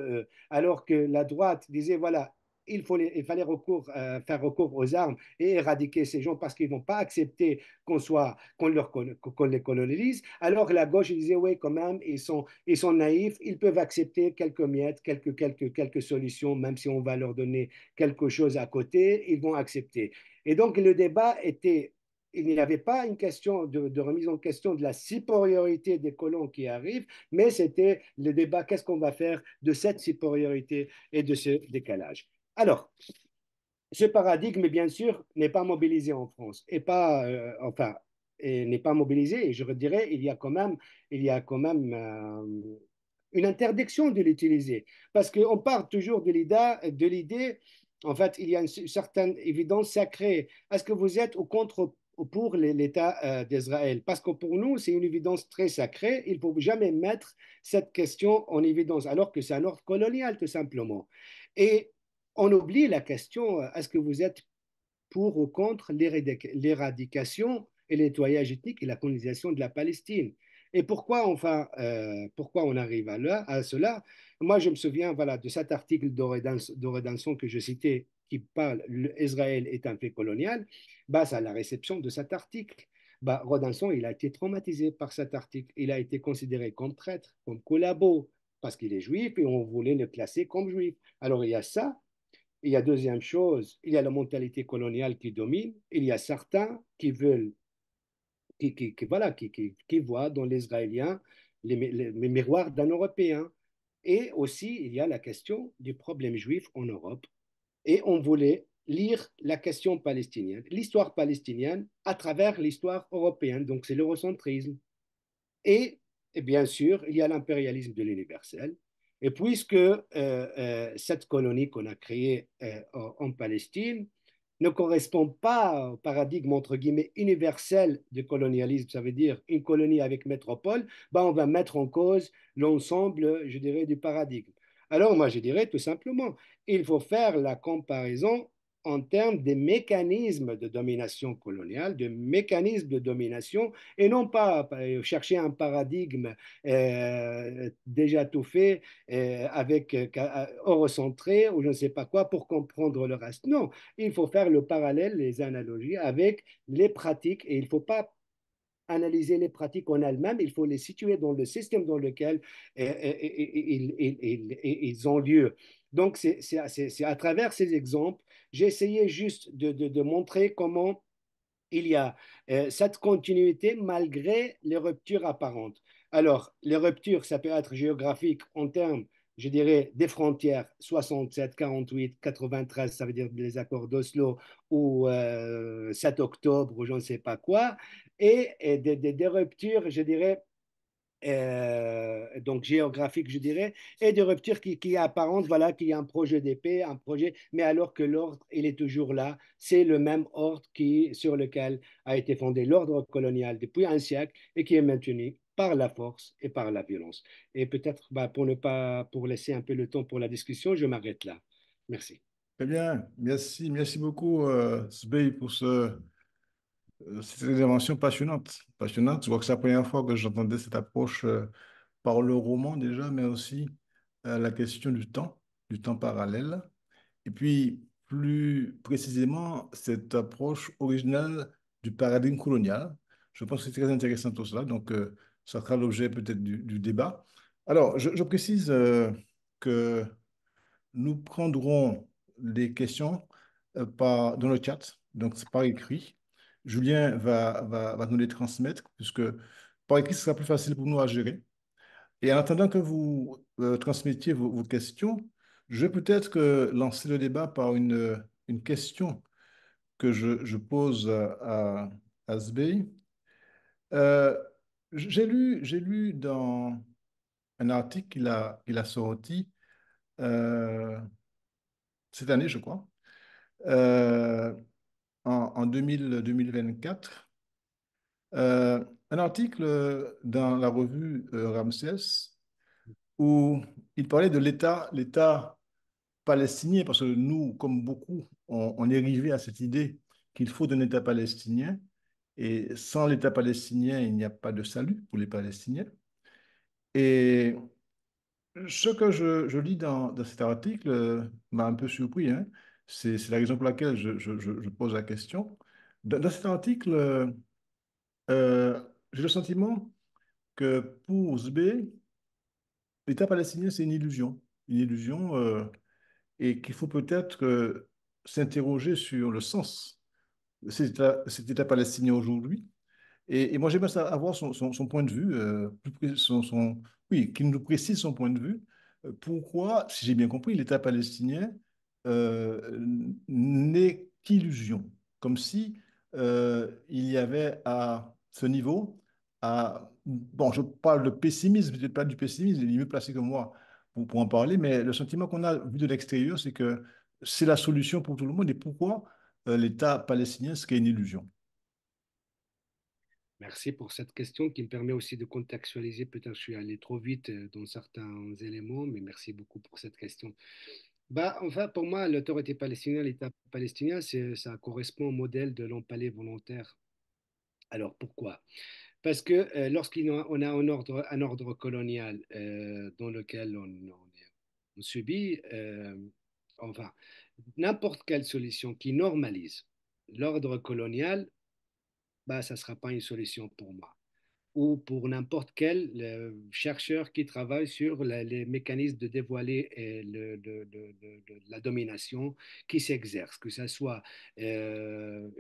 alors que la droite disait, voilà, il fallait faire recours aux armes et éradiquer ces gens parce qu'ils ne vont pas accepter qu'on les colonise. Alors la gauche disait, oui, quand même, ils sont naïfs, ils peuvent accepter quelques miettes, quelques solutions, même si on va leur donner quelque chose à côté, ils vont accepter. Et donc le débat était, il n'y avait pas une question de remise en question de la supériorité des colons qui arrivent, mais c'était le débat, qu'est-ce qu'on va faire de cette supériorité et de ce décalage. Alors, ce paradigme, bien sûr, n'est pas mobilisé en France et pas, enfin, et n'est pas mobilisé. Et je dirais, il y a quand même une interdiction de l'utiliser parce qu'on part toujours de l'idée. En fait, il y a une certaine évidence sacrée. Est-ce que vous êtes ou contre ou pour l'État d'Israël? Parce que pour nous, c'est une évidence très sacrée. Il ne faut jamais mettre cette question en évidence, alors que c'est un ordre colonial, tout simplement. Et on oublie la question, est-ce que vous êtes pour ou contre l'éradication et le nettoyage ethnique et la colonisation de la Palestine? Et pourquoi, enfin, pourquoi on arrive à cela? Moi, je me souviens voilà, de cet article d'Oredanson que je citais qui parle Israël est un fait colonial, bah, à la réception de cet article. Bah, Rodanson, il a été traumatisé par cet article. Il a été considéré comme traître, comme collabo, parce qu'il est juif et on voulait le classer comme juif. Alors, il y a ça. Il y a deuxième chose, il y a la mentalité coloniale qui domine. Il y a certains qui veulent, voilà, qui voient dans les Israéliens les miroirs d'un Européen. Et aussi, il y a la question du problème juif en Europe. Et on voulait lire la question palestinienne, l'histoire palestinienne à travers l'histoire européenne. Donc, c'est l'eurocentrisme. Et, et bien sûr, il y a l'impérialisme de l'universel. Et puisque cette colonie qu'on a créée en Palestine ne correspond pas au paradigme entre guillemets universel du colonialisme, ça veut dire une colonie avec métropole, ben on va mettre en cause l'ensemble, je dirais, du paradigme. Alors moi, je dirais tout simplement, il faut faire la comparaison en termes des mécanismes de domination coloniale, de mécanismes de domination, et non pas chercher un paradigme déjà tout fait, avec eurocentré ou je ne sais pas quoi pour comprendre le reste. Non, il faut faire le parallèle, les analogies avec les pratiques, et il ne faut pas analyser les pratiques en elles-mêmes, il faut les situer dans le système dans lequel ils ont lieu. Donc, c'est à travers ces exemples, j'ai essayé juste de montrer comment il y a cette continuité malgré les ruptures apparentes. Alors, les ruptures, ça peut être géographique en termes, je dirais, des frontières 67, 48, 93, ça veut dire les accords d'Oslo ou 7 octobre ou je ne sais pas quoi, et des ruptures, je dirais, donc géographique, je dirais, et de rupture qui est apparente, voilà, qu'il y a un projet d'épée, un projet, mais alors que l'ordre, il est toujours là, c'est le même ordre sur lequel a été fondé l'ordre colonial depuis un siècle et qui est maintenu par la force et par la violence. Et peut-être, bah, pour laisser un peu le temps pour la discussion, je m'arrête là. Merci. Très bien, merci beaucoup, Sbey, pour cette intervention passionnante. Passionnante, je vois que c'est la première fois que j'entendais cette approche par le roman déjà, mais aussi la question du temps parallèle. Et puis, plus précisément, cette approche originale du paradigme colonial. Je pense que c'est très intéressant tout cela, donc ça sera l'objet peut-être du débat. Alors, je précise que nous prendrons les questions dans le chat, donc c'est par écrit. Julien va nous les transmettre, puisque par écrit, ce sera plus facile pour nous à gérer. Et en attendant que vous transmettiez vos questions, je vais peut-être lancer le débat par une question que je pose à Sbey. Euh, j'ai lu dans un article qu'il a sorti euh, cette année, je crois, euh, en 2024, un article dans la revue Ramsès où il parlait de l'État palestinien, parce que nous, comme beaucoup, on est arrivé à cette idée qu'il faut un État palestinien, et sans l'État palestinien, il n'y a pas de salut pour les Palestiniens. Et ce que je lis dans cet article m'a un peu surpris, hein. C'est la raison pour laquelle je pose la question. Dans cet article, j'ai le sentiment que pour Ouzbé, l'État palestinien, c'est une illusion et qu'il faut peut-être s'interroger sur le sens de cet État palestinien aujourd'hui. Et moi, j'aimerais avoir son point de vue, oui, qu'il nous précise son point de vue. Pourquoi, si j'ai bien compris, l'État palestinien n'est qu'illusion, comme si il y avait à ce niveau, bon, je parle de pessimisme, peut-être pas du pessimisme, il est mieux placé que moi pour en parler, mais le sentiment qu'on a vu de l'extérieur, c'est que c'est la solution pour tout le monde. Et pourquoi l'État palestinien serait une illusion? Merci pour cette question qui me permet aussi de contextualiser. Peut-être que je suis allé trop vite dans certains éléments, mais merci beaucoup pour cette question. Bah, enfin, pour moi, l'autorité palestinienne, l'État palestinien, ça correspond au modèle de l'empalé volontaire. Alors pourquoi? Parce que on a un ordre colonial dans lequel on subit, enfin, n'importe quelle solution qui normalise l'ordre colonial, bah, ça ne sera pas une solution pour moi ou pour n'importe quel chercheur qui travaille sur les mécanismes de dévoiler la domination qui s'exerce, que ce soit de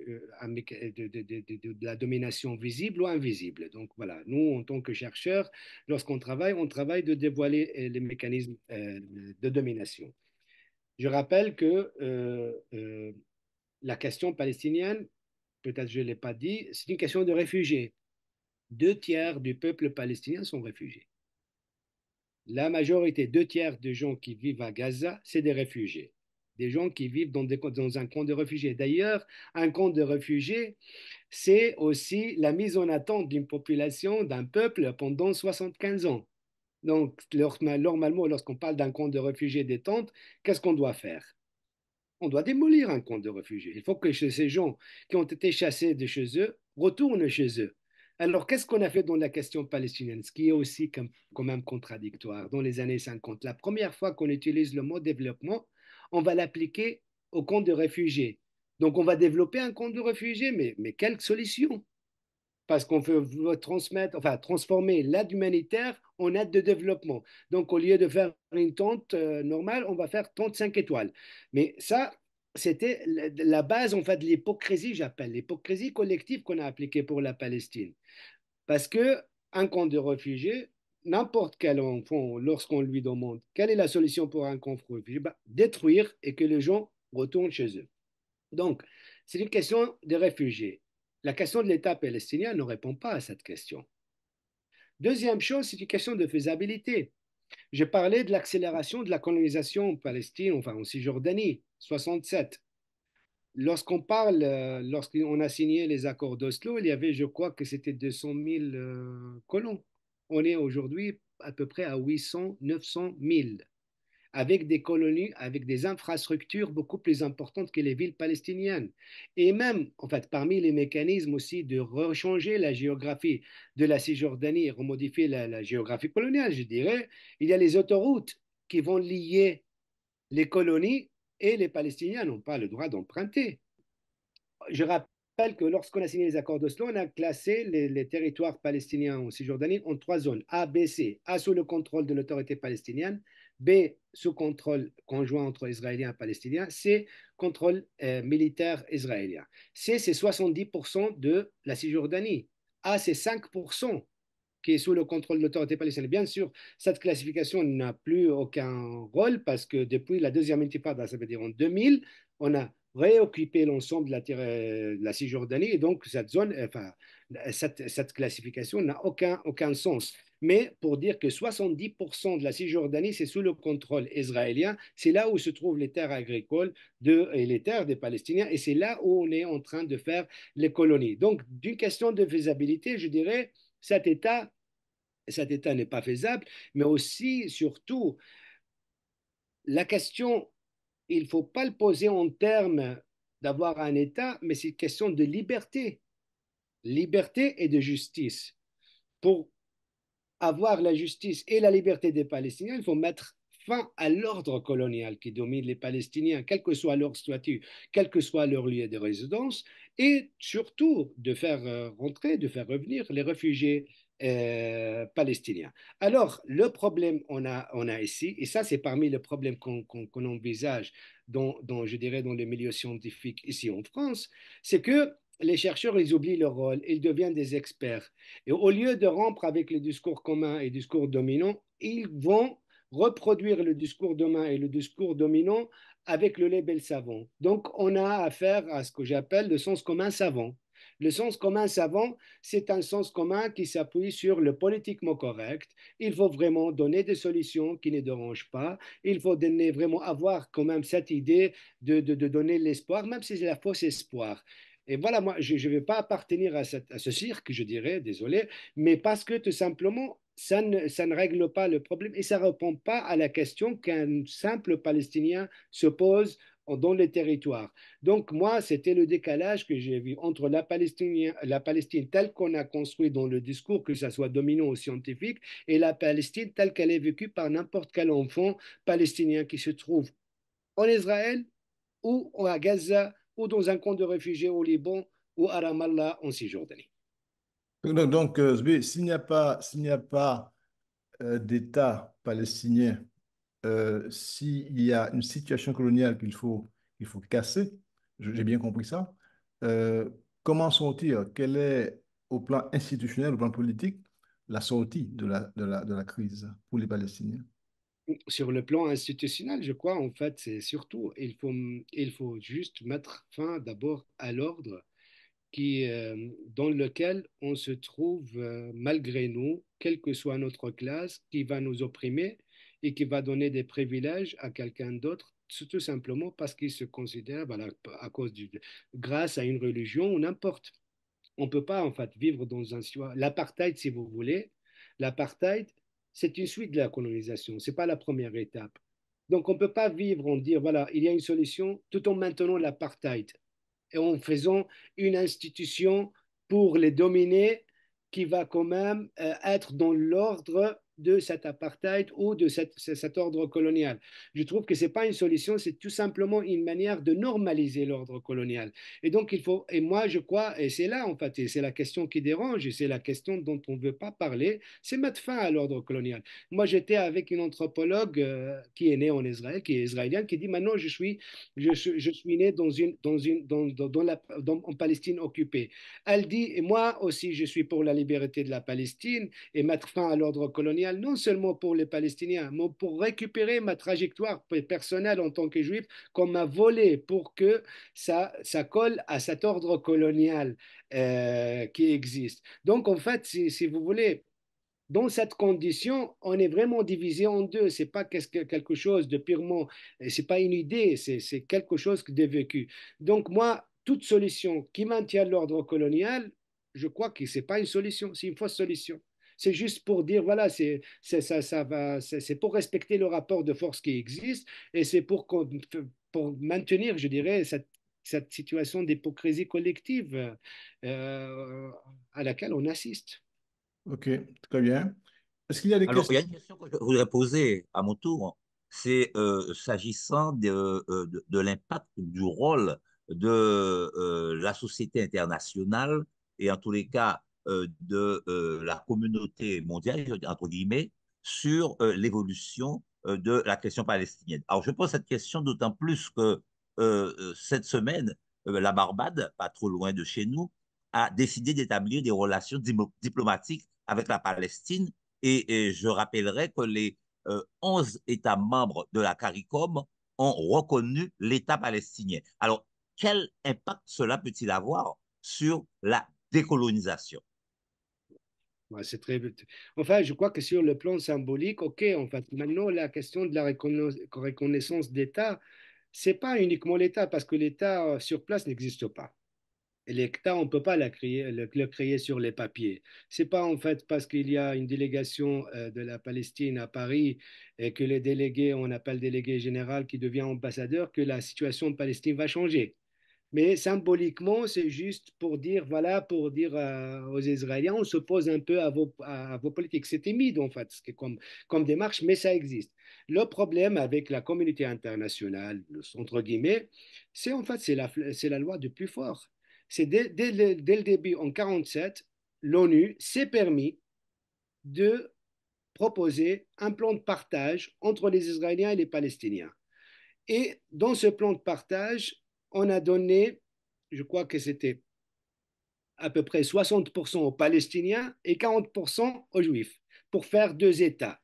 la domination visible ou invisible. Donc voilà, nous, en tant que chercheurs, lorsqu'on travaille, on travaille de dévoiler les mécanismes de domination. Je rappelle que la question palestinienne, peut-être je ne l'ai pas dit, c'est une question de réfugiés. 2 tiers du peuple palestinien sont réfugiés. La majorité, 2 tiers des gens qui vivent à Gaza, c'est des réfugiés. Des gens qui vivent dans un camp de réfugiés. D'ailleurs, un camp de réfugiés, c'est aussi la mise en attente d'une population, d'un peuple pendant 75 ans. Donc, normalement, lorsqu'on parle d'un camp de réfugiés détente, qu'est-ce qu'on doit faire? On doit démolir un camp de réfugiés. Il faut que ces gens qui ont été chassés de chez eux retournent chez eux. Alors, qu'est-ce qu'on a fait dans la question palestinienne? Ce qui est aussi quand même contradictoire. Dans les années 50, la première fois qu'on utilise le mot développement, on va l'appliquer au camp de réfugiés. Donc, on va développer un camp de réfugiés, mais quelle solution? Parce qu'on veut transformer l'aide humanitaire en aide de développement. Donc, au lieu de faire une tente normale, on va faire tente 5 étoiles. Mais ça, c'était la base, en fait, de l'hypocrisie, j'appelle, l'hypocrisie collective qu'on a appliquée pour la Palestine. Parce que un camp de réfugiés, n'importe quel enfant, lorsqu'on lui demande quelle est la solution pour un camp de réfugiés, bah, détruire et que les gens retournent chez eux. Donc, c'est une question des réfugiés. La question de l'État palestinien ne répond pas à cette question. Deuxième chose, c'est une question de faisabilité. J'ai parlé de l'accélération de la colonisation en Palestine, enfin en Cisjordanie, 67. Lorsqu'on a signé les accords d'Oslo, il y avait, je crois que c'était 200 000 colons. On est aujourd'hui à peu près à 800, 900 000 avec des colonies, avec des infrastructures beaucoup plus importantes que les villes palestiniennes. Et même, en fait, parmi les mécanismes aussi de rechanger la géographie de la Cisjordanie et remodifier la géographie coloniale, je dirais, il y a les autoroutes qui vont lier les colonies et les Palestiniens n'ont pas le droit d'emprunter. Je rappelle que lorsqu'on a signé les accords d'Oslo, on a classé les territoires palestiniens en Cisjordanie en 3 zones, A, B, C. A sous le contrôle de l'autorité palestinienne, B sous contrôle conjoint entre Israéliens et Palestiniens, C contrôle militaire israélien. C, c'est 70% de la Cisjordanie. A, c'est 5% qui est sous le contrôle de l'autorité palestinienne. Bien sûr, cette classification n'a plus aucun rôle parce que depuis la deuxième intifada, ça veut dire en 2000, on a réoccupé l'ensemble de la Cisjordanie et donc cette classification n'a aucun sens. Mais pour dire que 70% de la Cisjordanie, c'est sous le contrôle israélien, c'est là où se trouvent les terres agricoles et les terres des Palestiniens et c'est là où on est en train de faire les colonies. Donc, d'une question de faisabilité, je dirais, cet État, cet État n'est pas faisable, mais aussi, surtout, la question, il ne faut pas le poser en termes d'avoir un État, mais c'est une question de liberté, liberté et de justice. Pour avoir la justice et la liberté des Palestiniens, il faut mettre fin à l'ordre colonial qui domine les Palestiniens, quel que soit leur statut, quel que soit leur lieu de résidence, et surtout de faire rentrer, de faire revenir les réfugiés palestiniens. Alors, le problème on a ici, et ça c'est parmi les problèmes qu'on envisage je dirais, dans les milieux scientifiques ici en France, c'est que les chercheurs, ils oublient leur rôle, ils deviennent des experts. Et au lieu de rompre avec le discours commun et le discours dominant, ils vont reproduire le discours commun et le discours dominant avec le label savant. Donc, on a affaire à ce que j'appelle le sens commun savant. Le sens commun savant, c'est un sens commun qui s'appuie sur le politiquement correct. Il faut vraiment donner des solutions qui ne dérangent pas. Il faut vraiment avoir quand même cette idée de donner l'espoir, même si c'est la fausse espoir. Et voilà, moi, je ne vais pas appartenir à ce cirque, je dirais, désolé, mais parce que tout simplement, ça ne règle pas le problème et ça ne répond pas à la question qu'un simple Palestinien se pose dans les territoires. Donc moi, c'était le décalage que j'ai vu entre la Palestine telle qu'on a construit dans le discours, que ça soit dominant ou scientifique, et la Palestine telle qu'elle est vécue par n'importe quel enfant palestinien qui se trouve en Israël ou à Gaza ou dans un camp de réfugiés au Liban ou à Ramallah en Cisjordanie. Zbi, s'il n'y a pas d'État palestinien, s'il y a une situation coloniale qu'il faut casser, j'ai bien compris ça, euh, comment sortir? Quelle est, au plan institutionnel, au plan politique, la sortie de la crise pour les Palestiniens? sur le plan institutionnel, je crois, en fait, c'est surtout, il faut juste mettre fin d'abord à l'ordre dans lequel on se trouve malgré nous, quelle que soit notre classe, qui va nous opprimer et qui va donner des privilèges à quelqu'un d'autre, tout simplement parce qu'il se considère, voilà, grâce à une religion ou n'importe. On ne peut pas en fait vivre dans un l'apartheid, si vous voulez. L'apartheid, c'est une suite de la colonisation, ce n'est pas la première étape. Donc on ne peut pas vivre en dire, voilà, il y a une solution tout en maintenant l'apartheid et en faisant une institution pour les dominer qui va quand même être dans l'ordre de cet apartheid ou de cet ordre colonial. Je trouve que ce n'est pas une solution, c'est tout simplement une manière de normaliser l'ordre colonial. Et donc, il faut, et moi, je crois, et c'est là, en fait, et c'est la question qui dérange, et c'est la question dont on ne veut pas parler, c'est mettre fin à l'ordre colonial. Moi, j'étais avec une anthropologue qui est née en Israël, qui est israélienne, qui dit maintenant, je suis né en Palestine occupée. Elle dit, et moi aussi, je suis pour la liberté de la Palestine et mettre fin à l'ordre colonial, non seulement pour les Palestiniens, mais pour récupérer ma trajectoire personnelle en tant que juif qu'on m'a volée pour que ça colle à cet ordre colonial qui existe. Donc, en fait, si vous voulez, dans cette condition, on est vraiment divisé en deux. C'est pas quelque chose de purement, c'est pas une idée, c'est quelque chose de vécu. Donc moi, toute solution qui maintient l'ordre colonial, je crois que c'est pas une solution, c'est une fausse solution. C'est juste pour dire, voilà, ça va, c'est pour respecter le rapport de force qui existe et c'est pour maintenir, je dirais, cette situation d'hypocrisie collective à laquelle on assiste. Ok, très bien. Est-ce qu'il y a des Alors, il y a questions? une question que je voudrais poser à mon tour. C'est s'agissant de l'impact du rôle de la société internationale et en tous les cas de la communauté mondiale, entre guillemets, sur l'évolution de la question palestinienne. Alors, je pose cette question d'autant plus que cette semaine, la Barbade, pas trop loin de chez nous, a décidé d'établir des relations diplomatiques avec la Palestine et je rappellerai que les 11 États membres de la CARICOM ont reconnu l'État palestinien. Alors, quel impact cela peut-il avoir sur la décolonisation? Ouais, c'est très... Enfin, je crois que sur le plan symbolique, OK, en fait, maintenant, la question de la reconnaissance d'État, c'est pas uniquement l'État, parce que l'État sur place n'existe pas. Et l'État, on ne peut pas le créer sur les papiers. C'est pas en fait parce qu'il y a une délégation de la Palestine à Paris et que les délégués, on appelle délégué général qui devient ambassadeur, que la situation en Palestine va changer. Mais symboliquement, c'est juste pour dire, voilà, pour dire aux Israéliens, on s'oppose un peu à vos politiques. C'est timide, en fait, comme démarche, mais ça existe. Le problème avec la communauté internationale, entre guillemets, c'est en fait, c'est la loi du plus fort. C'est dès le début, en 1947, l'ONU s'est permis de proposer un plan de partage entre les Israéliens et les Palestiniens. Et dans ce plan de partage, on a donné, je crois que c'était à peu près 60% aux Palestiniens et 40% aux Juifs pour faire deux États.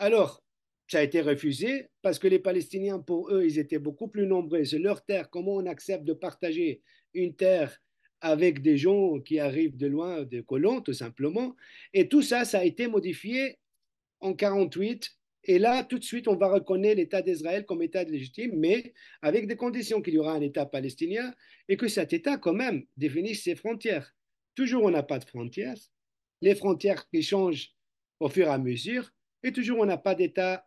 Alors, ça a été refusé parce que les Palestiniens, pour eux, ils étaient beaucoup plus nombreux. C'est leur terre. Comment on accepte de partager une terre avec des gens qui arrivent de loin, des colons, tout simplement? Et tout ça, ça a été modifié en 48. Et là, tout de suite, on va reconnaître l'État d'Israël comme État légitime, mais avec des conditions qu'il y aura un État palestinien et que cet État, quand même, définisse ses frontières. Toujours, on n'a pas de frontières. Les frontières qui changent au fur et à mesure, et toujours, on n'a pas d'État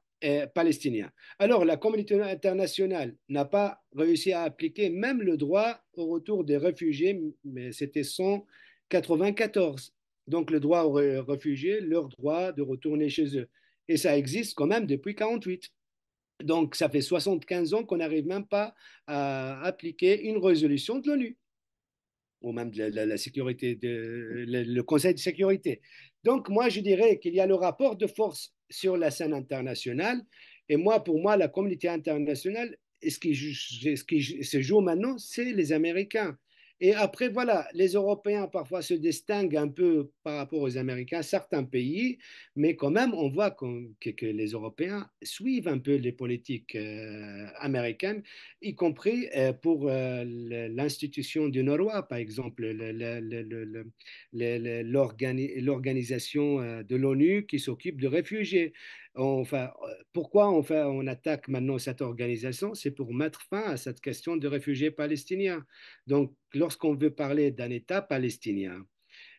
palestinien. Alors, la communauté internationale n'a pas réussi à appliquer même le droit au retour des réfugiés, mais c'était 194. Donc, le droit aux réfugiés, leur droit de retourner chez eux. Et ça existe quand même depuis 1948. Donc, ça fait 75 ans qu'on n'arrive même pas à appliquer une résolution de l'ONU ou même de la sécurité, le Conseil de sécurité. Donc, moi, je dirais qu'il y a le rapport de force sur la scène internationale. Et moi, pour moi, la communauté internationale, ce qui se joue maintenant, c'est les Américains. Et après, voilà, les Européens parfois se distinguent un peu par rapport aux Américains, certains pays, mais quand même, on voit que les Européens suivent un peu les politiques américaines, y compris pour l'institution du Norois, par exemple, l'organisation de l'ONU qui s'occupe de réfugiés. Enfin, pourquoi on attaque maintenant cette organisation? C'est pour mettre fin à cette question de réfugiés palestiniens. Donc, lorsqu'on veut parler d'un État palestinien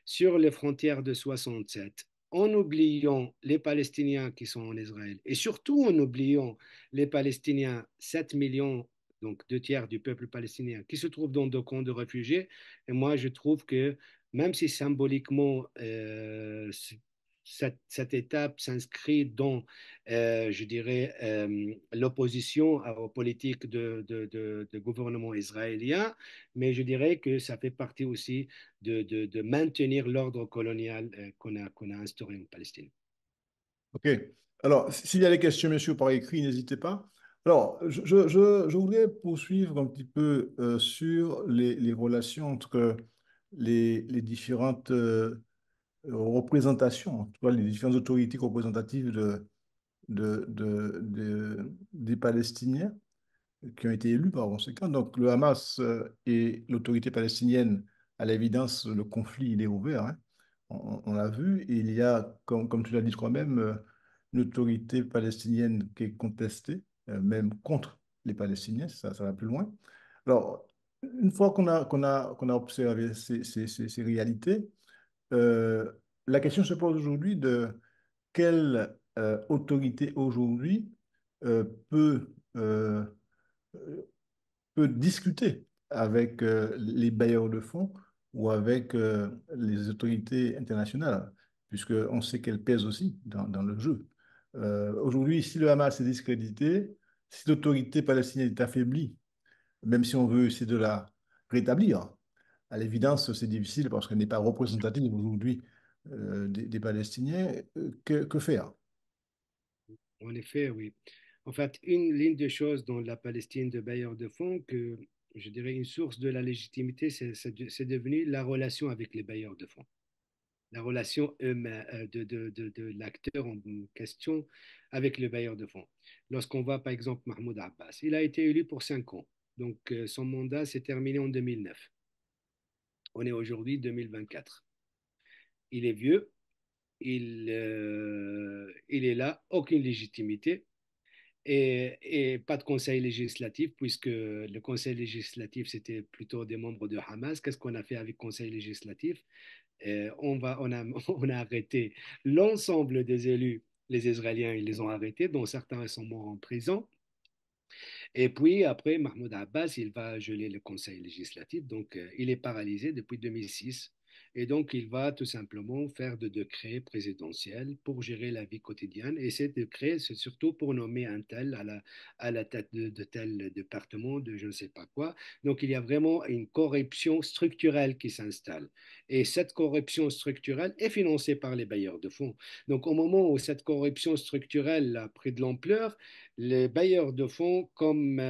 sur les frontières de 67, en oubliant les Palestiniens qui sont en Israël et surtout en oubliant les Palestiniens, 7 millions, donc 2 tiers du peuple palestinien, qui se trouvent dans des camps de réfugiés, et moi je trouve que même si symboliquement cette étape s'inscrit dans, je dirais, l'opposition aux politiques de gouvernement israélien, mais je dirais que ça fait partie aussi de maintenir l'ordre colonial qu'on a instauré en Palestine. OK. Alors, s'il y a des questions, messieurs, par écrit, n'hésitez pas. Alors, je voudrais poursuivre un petit peu sur les relations entre les différentes représentations, tu vois, les différentes autorités représentatives des Palestiniens qui ont été élus par conséquent. Donc, le Hamas et l'autorité palestinienne, à l'évidence, le conflit, il est ouvert, hein. On l'a vu. Et il y a, comme tu l'as dit toi-même, une autorité palestinienne qui est contestée, même contre les Palestiniens, ça va plus loin. Alors, une fois qu'on a observé ces réalités, euh, la question se pose aujourd'hui de quelle autorité aujourd'hui peut peut discuter avec les bailleurs de fonds ou avec les autorités internationales, puisqu'on sait qu'elles pèsent aussi dans le jeu. Aujourd'hui, si le Hamas est discrédité, si l'autorité palestinienne est affaiblie, même si on veut essayer de la rétablir, à l'évidence, c'est difficile parce qu'elle n'est pas représentative aujourd'hui des Palestiniens. Que faire? En effet, oui. En fait, une ligne de choses dans la Palestine de bailleurs de fonds, que je dirais une source de la légitimité, c'est devenu la relation avec les bailleurs de fonds. La relation de l'acteur en question avec le bailleur de fonds. Lorsqu'on voit par exemple Mahmoud Abbas, il a été élu pour 5 ans. Donc son mandat s'est terminé en 2009. On est aujourd'hui 2024. Il est vieux, il est là, aucune légitimité. Et pas de conseil législatif, puisque le conseil législatif, c'était plutôt des membres de Hamas. Qu'est-ce qu'on a fait avec le conseil législatif? On a arrêté l'ensemble des élus, les Israéliens, ils les ont arrêtés, dont certains sont morts en prison. Et puis après, Mahmoud Abbas, il va geler le conseil législatif, donc il est paralysé depuis 2006. Et donc, il va tout simplement faire de décrets présidentiels pour gérer la vie quotidienne. Et ces décrets, c'est surtout pour nommer un tel à la tête de tel département, de je ne sais pas quoi. Donc, il y a vraiment une corruption structurelle qui s'installe. Et cette corruption structurelle est financée par les bailleurs de fonds. Donc, au moment où cette corruption structurelle a pris de l'ampleur, les bailleurs de fonds, comme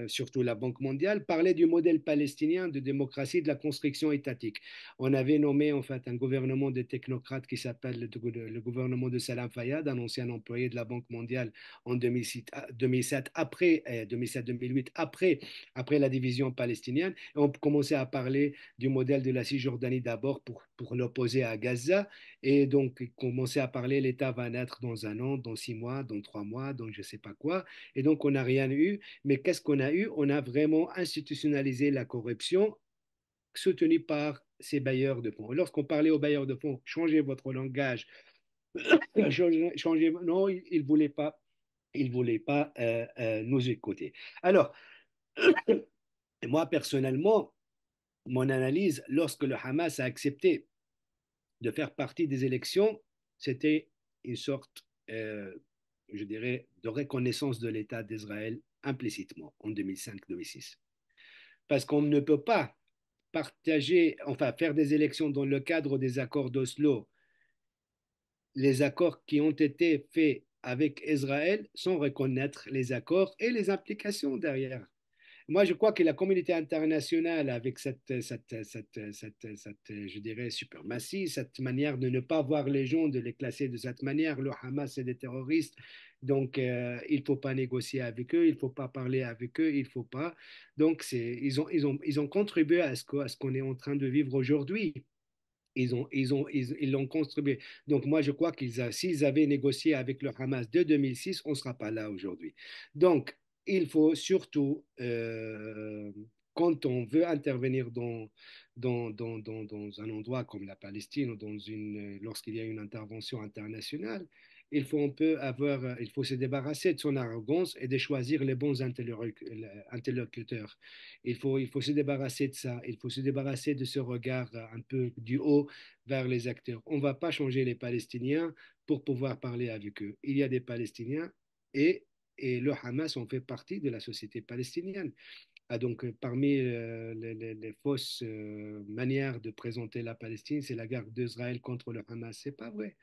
surtout la Banque mondiale, parlaient du modèle palestinien de démocratie de la construction étatique. On avait nommé en fait un gouvernement de technocrates qui s'appelle le gouvernement de Salam Fayyad, un ancien employé de la Banque mondiale en 2007 après 2007-2008, après la division palestinienne. Et on commençait à parler du modèle de la Cisjordanie d'abord pour l'opposer à Gaza. Et donc, commencer à parler, l'État va naître dans 1 an, dans 6 mois, dans 3 mois, dans je ne sais pas quoi. Et donc, on n'a rien eu. Mais qu'est-ce qu'on a eu? On a vraiment institutionnalisé la corruption soutenue par ces bailleurs de fonds. Lorsqu'on parlait aux bailleurs de fonds, changez votre langage, changez, non, ils ne voulaient pas. Ils voulaient pas nous écouter. Alors, moi, personnellement, mon analyse, lorsque le Hamas a accepté de faire partie des élections, c'était une sorte, je dirais, de reconnaissance de l'État d'Israël implicitement en 2005-2006. Parce qu'on ne peut pas partager, enfin faire des élections dans le cadre des accords d'Oslo, les accords qui ont été faits avec Israël sans reconnaître les accords et les implications derrière. moi, je crois que la communauté internationale, avec je dirais, suprématie, cette manière de ne pas voir les gens, de les classer de cette manière, le Hamas, c'est des terroristes, donc il ne faut pas négocier avec eux, il ne faut pas parler avec eux, il ne faut pas. Donc, ils ont contribué à ce qu'on est en train de vivre aujourd'hui. Ils l'ont contribué. Donc, moi, je crois s'ils avaient négocié avec le Hamas de 2006, on ne sera pas là aujourd'hui. Donc, il faut surtout, quand on veut intervenir dans un endroit comme la Palestine ou lorsqu'il y a une intervention internationale, il faut se débarrasser de son arrogance et de choisir les bons interlocuteurs. Il faut se débarrasser de ça. Il faut se débarrasser de ce regard un peu du haut vers les acteurs. On ne va pas changer les Palestiniens pour pouvoir parler avec eux. Il y a des Palestiniens et, et le Hamas en fait partie de la société palestinienne. Ah, donc, parmi les fausses manières de présenter la Palestine, c'est la guerre d'Israël contre le Hamas. C'est pas vrai.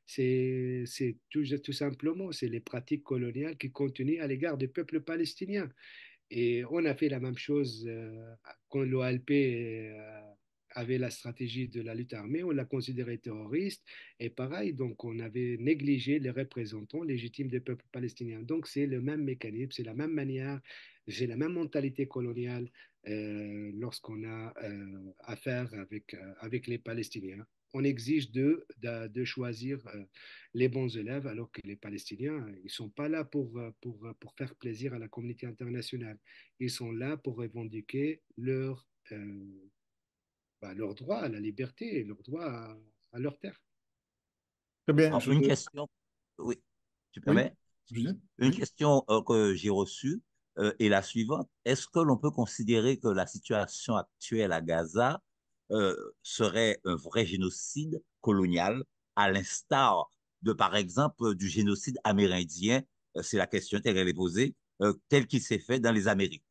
C'est tout simplement, c'est les pratiques coloniales qui continuent à l'égard du peuple palestinien. Et on a fait la même chose quand l'OLP avait la stratégie de la lutte armée, on l'a considéré terroriste. Et pareil, donc on avait négligé les représentants légitimes des peuples palestiniens. Donc c'est le même mécanisme, c'est la même manière, c'est la même mentalité coloniale lorsqu'on a affaire avec les Palestiniens. On exige de choisir les bons élèves, alors que les Palestiniens, ils ne sont pas là pour faire plaisir à la communauté internationale. Ils sont là pour revendiquer leur droit à la liberté et leur droit à leur terre. Très bien. Alors, une question, oui, tu Oui, permets? Julien? Une Oui. question que j'ai reçue est la suivante. Est-ce que l'on peut considérer que la situation actuelle à Gaza serait un vrai génocide colonial, à l'instar de, par exemple, du génocide amérindien? C'est la question telle qu'elle est posée, tel qu'il s'est fait dans les Amériques.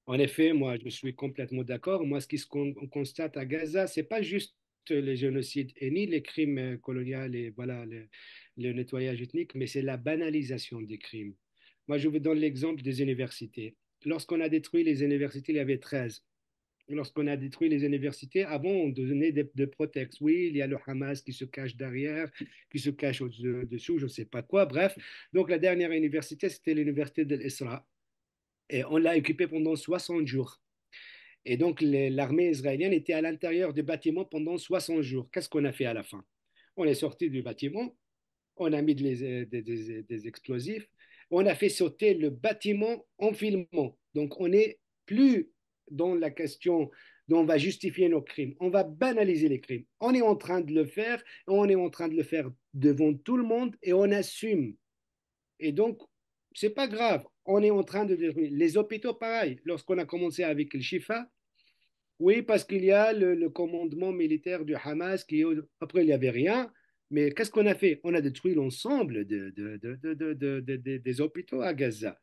En effet, moi, je suis complètement d'accord. Moi, on constate à Gaza, c'est pas juste les génocides et ni les crimes coloniaux et voilà, le nettoyage ethnique, mais c'est la banalisation des crimes. Moi, je vous donne l'exemple des universités. Lorsqu'on a détruit les universités, il y avait 13. Lorsqu'on a détruit les universités, avant, on donnait de prétextes. Oui, il y a le Hamas qui se cache derrière, qui se cache au-dessous, je ne sais pas quoi. Bref, donc la dernière université, c'était l'université de l'Isra. Et on l'a occupée pendant 60 jours. Et donc, l'armée israélienne était à l'intérieur du bâtiment pendant 60 jours. Qu'est-ce qu'on a fait à la fin? On est sorti du bâtiment, on a mis des explosifs, on a fait sauter le bâtiment en filmant. Donc, on n'est plus dans la question dont on va justifier nos crimes. On va banaliser les crimes. On est en train de le faire, on est en train de le faire devant tout le monde et on assume. Et donc, c'est pas grave. On est en train de détruire les hôpitaux, pareil. Lorsqu'on a commencé avec le Shifa, oui, parce qu'il y a le commandement militaire du Hamas après, il n'y avait rien. Mais qu'est-ce qu'on a fait? On a détruit l'ensemble des hôpitaux à Gaza.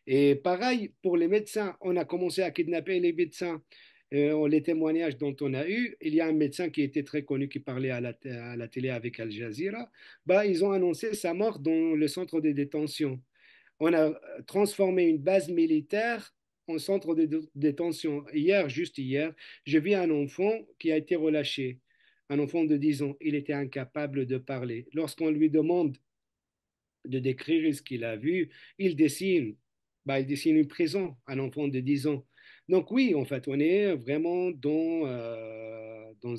Et pareil pour les médecins, on a commencé à kidnapper les médecins. Les témoignages dont on a eu, il y a un médecin qui était très connu qui parlait à la télé avec Al Jazeera. Bah, ils ont annoncé sa mort dans le centre de détention. On a transformé une base militaire en centre de détention. Hier, juste hier, je vis un enfant qui a été relâché, un enfant de 10 ans. Il était incapable de parler. Lorsqu'on lui demande de décrire ce qu'il a vu, il dessine. Bah, il dessine une prison, un enfant de 10 ans. Donc oui, en fait, on est vraiment dans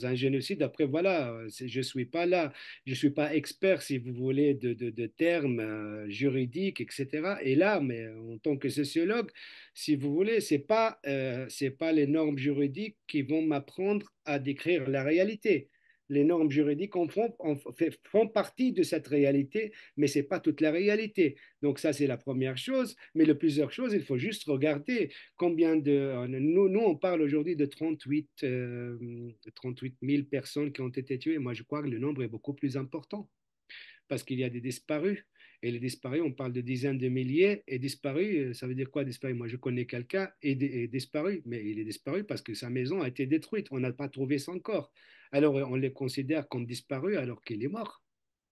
un génocide. Après, voilà, je ne suis pas là, je ne suis pas expert, si vous voulez, de termes juridiques, etc. Et là, mais en tant que sociologue, si vous voulez, c'est pas les normes juridiques qui vont m'apprendre à décrire la réalité. Les normes juridiques font partie de cette réalité, mais ce n'est pas toute la réalité. Donc ça, c'est la première chose. Mais le plusieurs choses, il faut juste regarder combien Nous, on parle aujourd'hui de 38 000 personnes qui ont été tuées. Moi, je crois que le nombre est beaucoup plus important parce qu'il y a des disparus. Et les disparus, on parle de dizaines de milliers. Et disparus, ça veut dire quoi disparu? Moi, je connais quelqu'un et disparu, mais il est disparu parce que sa maison a été détruite. On n'a pas trouvé son corps. Alors, on les considère comme disparus alors qu'il est mort.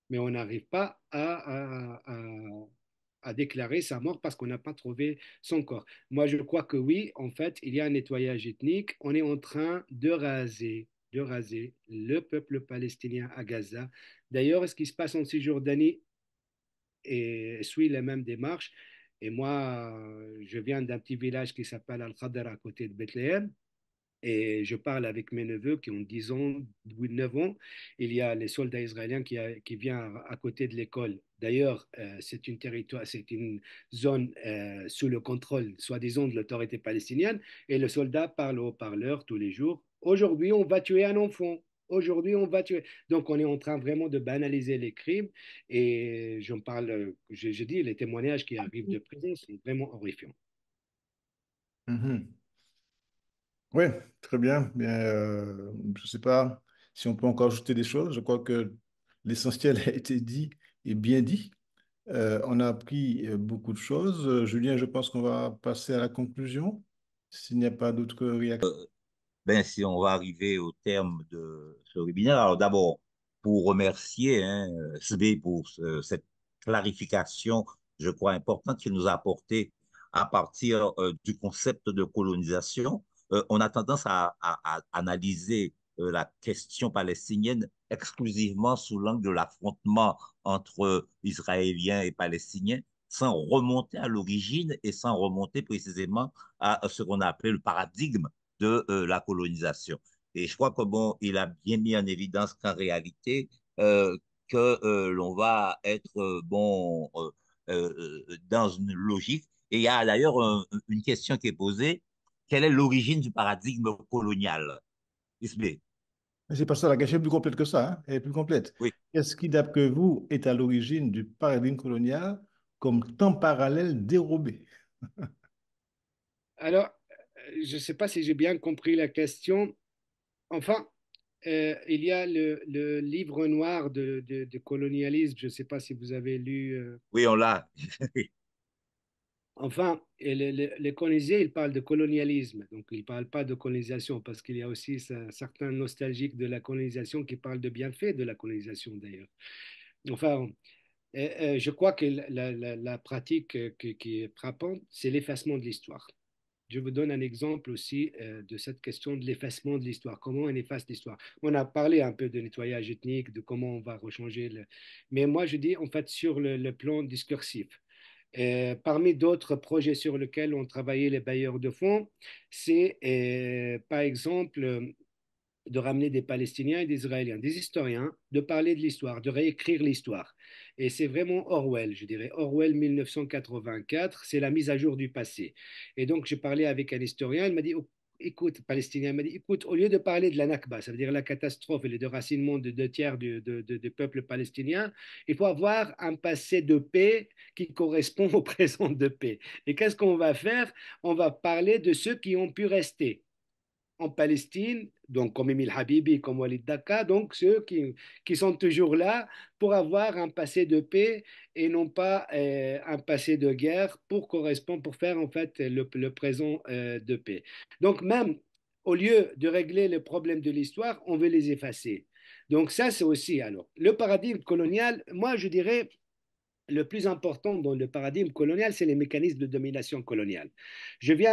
Mais on n'arrive pas a déclaré sa mort parce qu'on n'a pas trouvé son corps. Moi, je crois que oui, en fait, il y a un nettoyage ethnique. On est en train de raser le peuple palestinien à Gaza. D'ailleurs, ce qui se passe en Cisjordanie suit les mêmes démarches. Et moi, je viens d'un petit village qui s'appelle Al-Khadr à côté de Bethléem. Et je parle avec mes neveux qui ont 10 ans, 9 ans. Il y a les soldats israéliens qui viennent à côté de l'école. D'ailleurs, c'est une zone sous le contrôle, soi-disant, de l'autorité palestinienne. Et le soldat parle au haut-parleur tous les jours. Aujourd'hui, on va tuer un enfant. Aujourd'hui, on va tuer. Donc, on est en train vraiment de banaliser les crimes. Et j'en parle, je dis, les témoignages qui arrivent de prison sont vraiment horrifiants. Mhm. Oui, très bien. Bien, je ne sais pas si on peut encore ajouter des choses. Je crois que l'essentiel a été dit et bien dit. On a appris beaucoup de choses. Julien, je pense qu'on va passer à la conclusion, s'il n'y a pas d'autres réactions. Ben, si on va arriver au terme de ce webinaire, alors d'abord, pour remercier SB pour cette clarification, je crois, importante qu'il nous a apportée à partir du concept de colonisation. On a tendance à analyser la question palestinienne exclusivement sous l'angle de l'affrontement entre Israéliens et Palestiniens, sans remonter à l'origine et sans remonter précisément à ce qu'on a appelé le paradigme de la colonisation. Et je crois que bon, il a bien mis en évidence qu'en réalité, que l'on va être dans une logique. Et il y a d'ailleurs une question qui est posée, quelle est l'origine du paradigme colonial? Isbé, Mais c'est pas ça, la question est plus complète que ça, hein. Elle est plus complète. oui. Qu'est-ce qui, d'après vous, est à l'origine du paradigme colonial comme temps parallèle dérobé? Alors, je ne sais pas si j'ai bien compris la question. Enfin, il y a le livre noir de colonialisme. Je ne sais pas si vous avez lu. Oui, on l'a. Enfin, et les colonisés, ils parlent de colonialisme. Donc, ils ne parlent pas de colonisation parce qu'il y a aussi certains nostalgiques de la colonisation qui parlent de bienfaits de la colonisation d'ailleurs. Enfin, je crois que la pratique qui est frappante, c'est l'effacement de l'histoire. Je vous donne un exemple aussi de cette question de l'effacement de l'histoire. Comment on efface l'histoire? On a parlé un peu de nettoyage ethnique, de comment on va rechanger le... Mais moi, je dis en fait sur le plan discursif. Parmi d'autres projets sur lesquels ont travaillé les bailleurs de fonds, c'est par exemple de ramener des Palestiniens et des Israéliens, des historiens, de parler de l'histoire, de réécrire l'histoire. Et c'est vraiment Orwell, je dirais. Orwell 1984, c'est la mise à jour du passé. Et donc, je parlais avec un historien, il m'a dit, écoute, Palestinien, il m'a dit, écoute, au lieu de parler de la Nakba, ça veut dire la catastrophe et le déracinement de 2 tiers du peuple palestinien, il faut avoir un passé de paix qui correspond au présent de paix. Et qu'est-ce qu'on va faire? On va parler de ceux qui ont pu rester en Palestine, donc comme Emile Habibi, comme Walid Daka, donc ceux qui sont toujours là pour avoir un passé de paix et non pas un passé de guerre pour correspondre, pour faire en fait le présent de paix. Donc même au lieu de régler les problèmes de l'histoire, on veut les effacer. Donc ça, c'est aussi alors le paradigme colonial. Moi, je dirais le plus important dans le paradigme colonial, c'est les mécanismes de domination coloniale. J'ai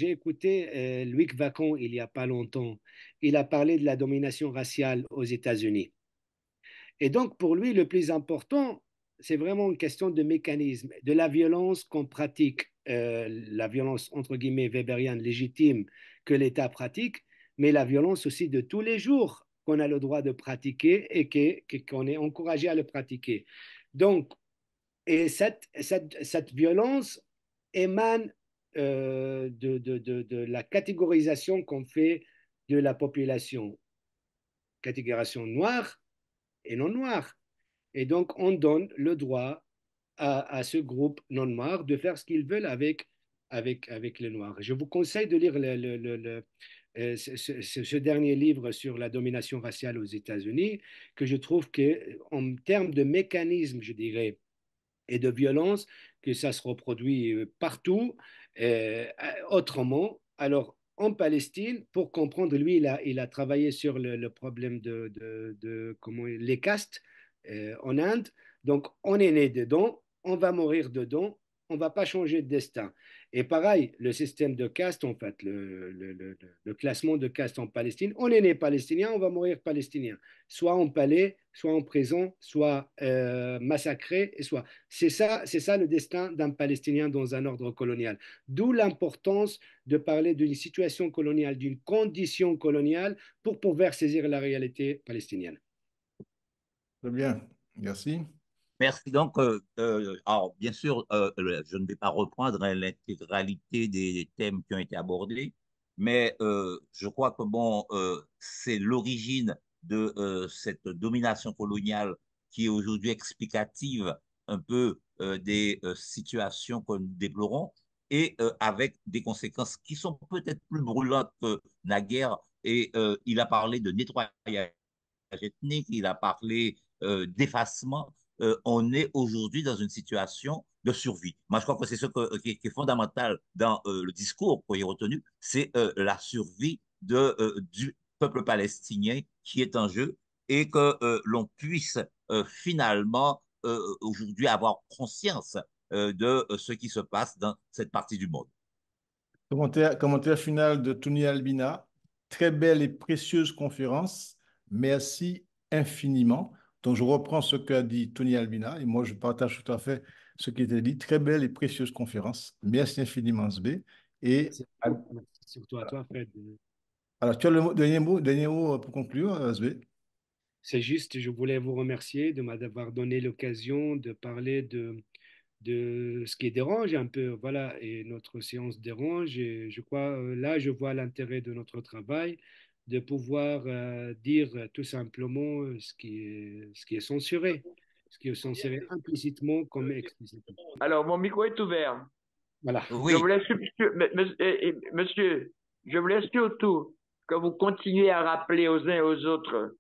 écouté Louis Vacon il n'y a pas longtemps. Il a parlé de la domination raciale aux États-Unis. Et donc, pour lui, le plus important, c'est vraiment une question de mécanisme, de la violence qu'on pratique, la violence entre guillemets weberienne légitime que l'État pratique, mais la violence aussi de tous les jours qu'on a le droit de pratiquer et qu'on est encouragé à le pratiquer. Donc, et cette violence émane de la catégorisation qu'on fait de la population, catégorisation noire et non noire. Et donc, on donne le droit à ce groupe non noir de faire ce qu'ils veulent avec les noirs. Je vous conseille de lire ce dernier livre sur la domination raciale aux États-Unis, que je trouve qu'en termes de mécanisme, je dirais, et de violence, que ça se reproduit partout, autrement. Alors, en Palestine, pour comprendre, lui, il a travaillé sur le problème comment, les castes en Inde. Donc, on est né dedans, on va mourir dedans, on ne va pas changer de destin. Et pareil, le système de caste, en fait, le classement de caste en Palestine, on est né palestinien, on va mourir palestinien. Soit en palais, soit en prison, soit massacré, et soit. C'est ça le destin d'un Palestinien dans un ordre colonial. D'où l'importance de parler d'une situation coloniale, d'une condition coloniale pour pouvoir saisir la réalité palestinienne. Très bien, merci. Merci. Donc, alors, bien sûr, je ne vais pas reprendre l'intégralité des thèmes qui ont été abordés, mais je crois que bon, c'est l'origine de cette domination coloniale qui est aujourd'hui explicative un peu des situations que nous déplorons et avec des conséquences qui sont peut-être plus brûlantes que naguère. Et il a parlé de nettoyage ethnique, il a parlé d'effacement. On est aujourd'hui dans une situation de survie. Moi, je crois que c'est qui est fondamental dans le discours qu'on y retenu, c'est la survie du peuple palestinien qui est en jeu et que l'on puisse finalement aujourd'hui avoir conscience de ce qui se passe dans cette partie du monde. Commentaire final de Tony Albina. Très belle et précieuse conférence. Merci infiniment. Donc, je reprends ce qu'a dit Tony Albina et moi, je partage tout à fait ce qui était dit. Très belle et précieuse conférence. Merci infiniment, Sb. Et Merci surtout à toi, Fred. alors, tu as dernier mot pour conclure, Sb. C'est juste, je voulais vous remercier de m'avoir donné l'occasion de parler de ce qui dérange un peu, voilà, et notre séance dérange, et je crois, là, je vois l'intérêt de notre travail, de pouvoir dire tout simplement ce qui est censuré, ce qui est censuré implicitement comme explicitement. Alors, mon micro est ouvert. Voilà. Je Oui, voulais, monsieur, je voulais surtout que vous continuiez à rappeler aux uns et aux autres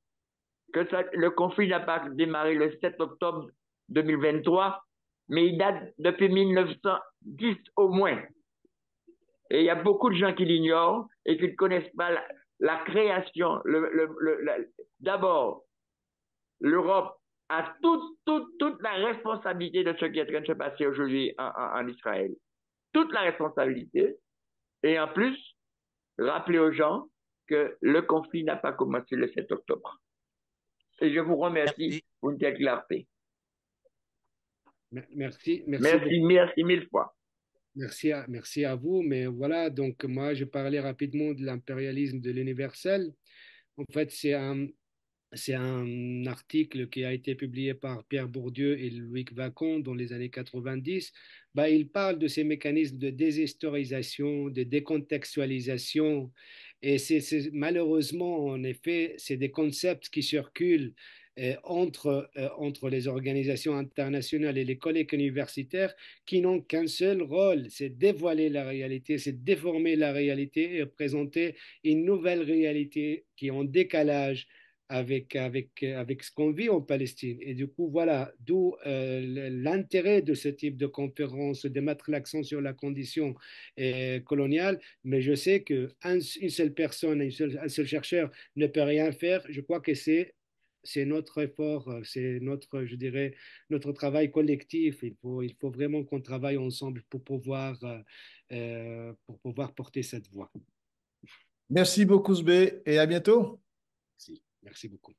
que le conflit n'a pas démarré le 7 octobre 2023, mais il date depuis 1910 au moins. Et il y a beaucoup de gens qui l'ignorent et qui ne connaissent pas la création. D'abord, l'Europe a toute la responsabilité de ce qui est en train de se passer aujourd'hui en Israël. Toute la responsabilité. Et en plus, rappeler aux gens que le conflit n'a pas commencé le 7 octobre. Et je vous remercie merci. pour une telle clarté. Merci, merci beaucoup. Merci mille fois. Merci à vous. Mais voilà, donc moi, je parlais rapidement de l'impérialisme de l'universel. En fait, c'est un article qui a été publié par Pierre Bourdieu et Loïc Wacon dans les années 90. Bah, il parle de ces mécanismes de déshistorisation, de décontextualisation. Et malheureusement, en effet, c'est des concepts qui circulent entre les organisations internationales et les collègues universitaires qui n'ont qu'un seul rôle, c'est dévoiler la réalité, c'est déformer la réalité et présenter une nouvelle réalité qui est en décalage avec ce qu'on vit en Palestine. Et du coup, voilà, d'où l'intérêt de ce type de conférence, de mettre l'accent sur la condition coloniale. Mais je sais qu'une seule personne, un seul chercheur ne peut rien faire. Je crois que c'est notre effort, c'est notre, je dirais, notre travail collectif. Il faut vraiment qu'on travaille ensemble pour pouvoir porter cette voix. Merci beaucoup, Sb, et à bientôt. Merci, merci beaucoup.